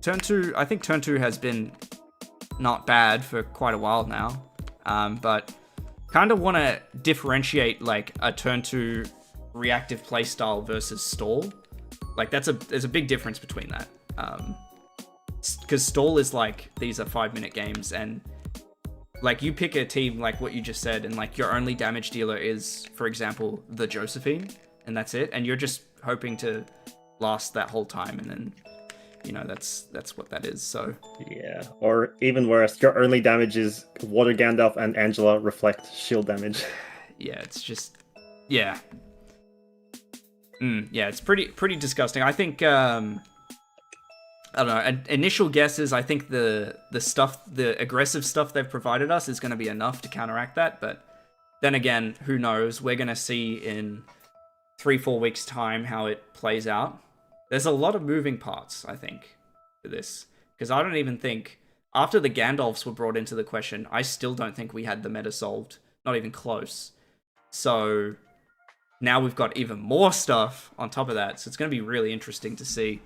I think turn 2 has been not bad for quite a while now. But kind of want to differentiate like a turn 2 reactive playstyle versus stall. Like there's a big difference between that. Because stall is like, these are 5-minute games, and like you pick a team like what you just said, and like your only damage dealer is, for example, the Josephine, and that's it, and you're just hoping to last that whole time, and then that's what that is. So yeah, or even worse, your only damage is Water Gandalf and Angela reflect shield damage. Yeah, it's just yeah, it's pretty disgusting. I think I don't know. Initial guesses, I think the aggressive stuff they've provided us is going to be enough to counteract that. But then again, who knows? We're going to see in 3-4 weeks' time how it plays out. There's a lot of moving parts, I think, for this. Because I don't even think, after the Gandalfs were brought into the question, I still don't think we had the meta solved. Not even close. So now we've got even more stuff on top of that. So it's going to be really interesting to see.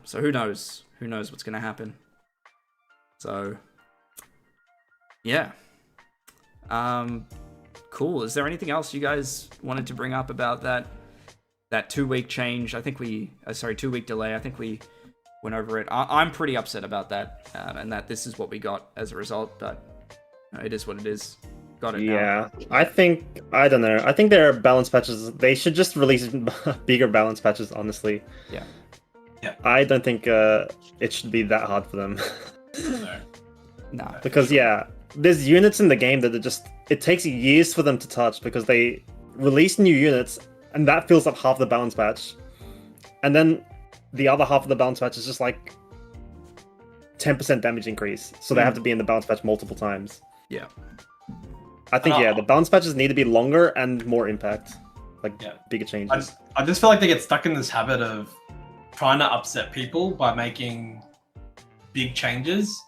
So who knows? Who knows what's going to happen? So, yeah. Cool. Is there anything else you guys wanted to bring up about that 2-week change? I think 2-week delay. I think we went over it. I'm pretty upset about that, and that this is what we got as a result, but it is what it is. Got it now. Yeah, I don't know. I think there are balance patches. They should just release bigger balance patches, honestly. Yeah. Yeah. I don't think it should be that hard for them. No. Because there's units in the game that it takes years for them to touch because they release new units and that fills up half the balance patch. And then the other half of the balance patch is just like 10% damage increase. So they have to be in the balance patch multiple times. Yeah. I think the balance patches need to be longer and more impact. Like bigger changes. I just feel like they get stuck in this habit of trying to upset people by making big changes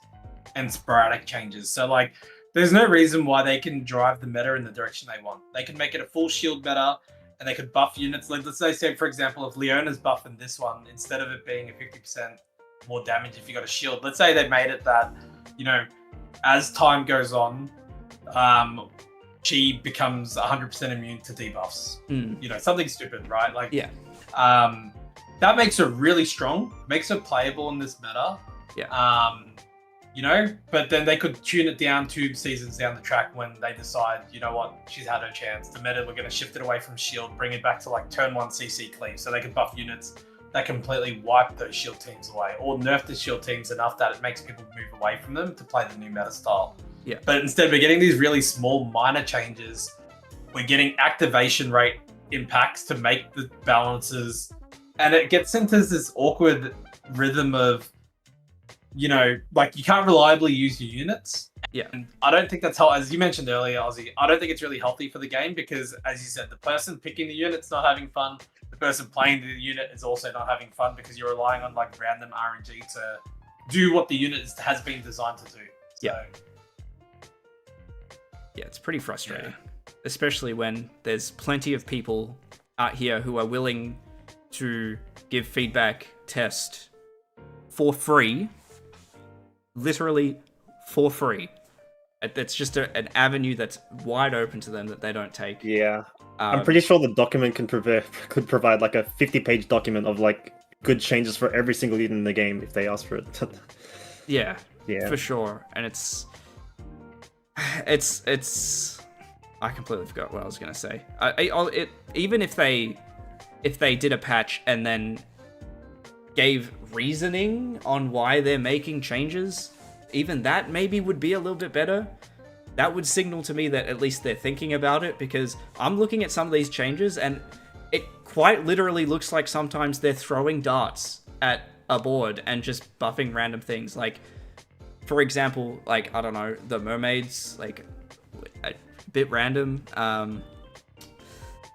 and sporadic changes. So like there's no reason why they can drive the meta in the direction they want. They can make it a full shield meta and they could buff units. Like let's say for example, if Leona's buff in this one, instead of it being a 50% more damage if you got a shield, let's say they made it that, as time goes on, she becomes 100% immune to debuffs. Something stupid, right? Like that makes her really strong, makes her playable in this meta. Yeah. You know, but then they could tune it down 2 seasons down the track when they decide, you know what, she's had her chance. The meta, we're going to shift it away from shield, bring it back to like turn 1 CC cleave, so they can buff units that completely wipe those shield teams away, or nerf the shield teams enough that it makes people move away from them to play the new meta style. Yeah. But instead, we're getting these really small, minor changes. We're getting activation rate impacts to make the balances, and it gets into this awkward rhythm of, you know, like you can't reliably use your units. Yeah. And I don't think that's how, as you mentioned earlier, Aussie, I don't think it's really healthy for the game because, as you said, the person picking the unit's not having fun. The person playing the unit is also not having fun because you're relying on like random RNG to do what the unit has been designed to do. So, yeah, it's pretty frustrating, especially when there's plenty of people out here who are willing to give feedback, test for free, literally for free. That's just an avenue that's wide open to them that they don't take. Yeah. I'm pretty sure the document could provide like a 50-page document of like good changes for every single unit in the game if they ask for it. Yeah, yeah, for sure. And it's I completely forgot what I was gonna say. Even if they did a patch and then gave reasoning on why they're making changes, even that maybe would be a little bit better. That would signal to me that at least they're thinking about it, because I'm looking at some of these changes and it quite literally looks like sometimes they're throwing darts at a board and just buffing random things. Like, for example, like, I don't know, the mermaids, like, a bit random.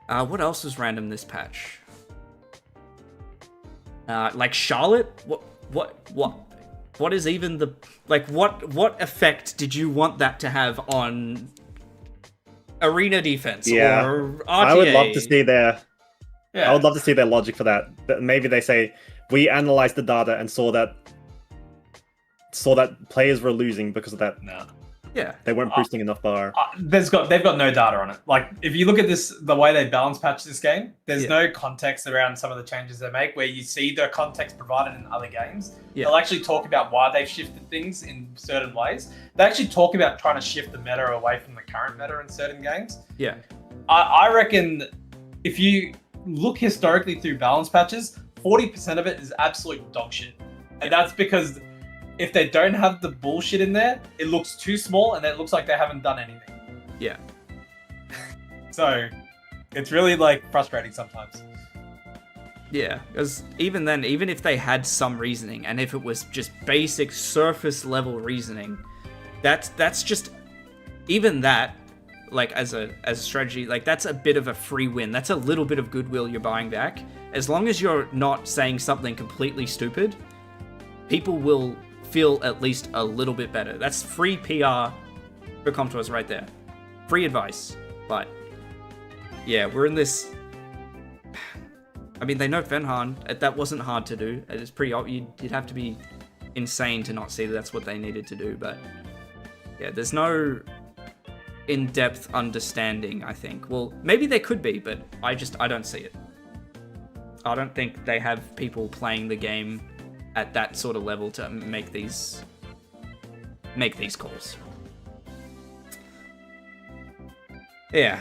What else was random this patch? Like Charlotte? What is even the, like, what effect did you want that to have on arena defense or RTA? I would love to see I would love to see their logic for that. But maybe they say, we analyzed the data and saw that players were losing because of that. No. Yeah. They weren't boosting enough bar. They've got no data on it. Like, if you look at this, the way they balance patch this game, there's no context around some of the changes they make, where you see the context provided in other games. Yeah. They'll actually talk about why they've shifted things in certain ways. They actually talk about trying to shift the meta away from the current meta in certain games. Yeah. I reckon if you look historically through balance patches, 40% of it is absolute dog shit. And that's because if they don't have the bullshit in there, it looks too small and it looks like they haven't done anything. Yeah. So it's really like frustrating sometimes. Yeah, because even then, even if they had some reasoning, and if it was just basic surface level reasoning, that's just, even that, like, as a strategy, like, that's a bit of a free win. That's a little bit of goodwill you're buying back. As long as you're not saying something completely stupid, people will feel at least a little bit better. That's free PR for Comtours right there. Free advice. But yeah, we're in this. I mean, they know Fenhan. That wasn't hard to do. It's pretty. You'd have to be insane to not see that that's what they needed to do. But yeah, there's no in-depth understanding, I think. Well, maybe there could be, but I don't see it. I don't think they have people playing the game at that sort of level to make these calls. Yeah.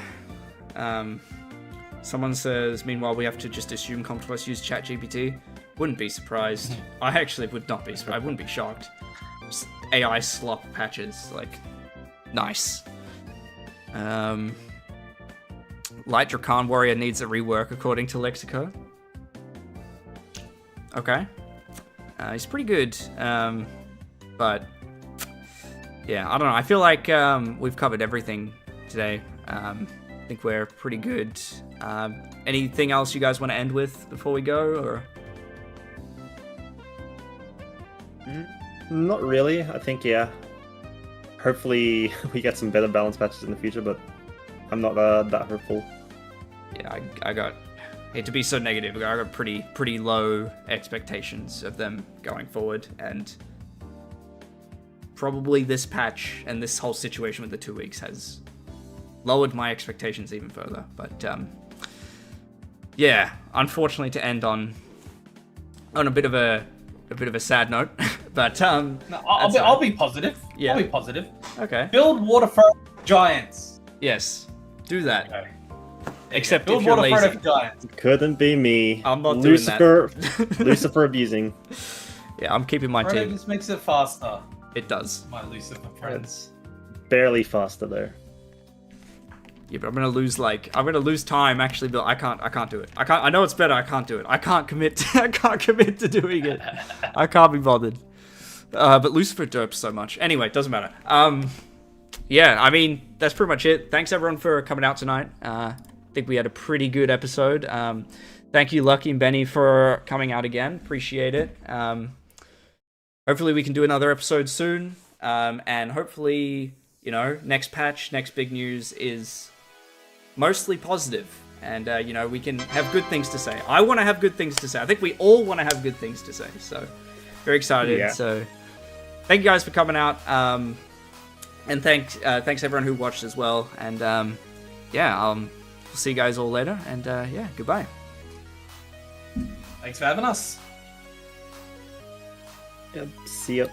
Someone says, meanwhile, we have to just assume Comtours use ChatGPT. Wouldn't be surprised. I actually would not be surprised. I wouldn't be shocked. Just AI slop patches, like, nice. Light Dracan Warrior needs a rework according to Lexico. Okay. He's pretty good, but yeah, I don't know. I feel like we've covered everything today. I think we're pretty good. Anything else you guys want to end with before we go, or? Not really. I think, hopefully we get some better balance patches in the future, but I'm not that hopeful. Yeah, I hate to be so negative, I got pretty low expectations of them going forward, and probably this patch and this whole situation with the 2 weeks has lowered my expectations even further. But yeah, unfortunately, to end on on a bit of a sad note, but No, I'll be positive. Yeah. I'll be positive. okay. Build Waterfront Giants. Yes, do that. Okay. Except Build if you're Waterfront lazy. Giants. Couldn't be me. I'm not Lucifer, doing that. Lucifer abusing. Yeah, I'm keeping my Frodo team. just makes it faster. It does. My Lucifer friends. Barely faster there. Yeah, but I'm gonna lose time actually, but I can't do it. I know it's better, I can't do it. I can't commit to doing it. I can't be bothered. But Lucifer derps so much. Anyway, it doesn't matter. Yeah, I mean, that's pretty much it. Thanks everyone for coming out tonight. I think we had a pretty good episode. Thank you, Lucky and Benny, for coming out again. Appreciate it. Hopefully we can do another episode soon. And hopefully, you know, next patch, next big news is mostly positive. And, you know, we can have good things to say. I want to have good things to say. I think we all want to have good things to say. So, very excited. Yeah. So, thank you guys for coming out. And thanks everyone who watched as well. And, yeah, we'll see you guys all later. And, yeah, goodbye. Thanks for having us. Yep. See ya.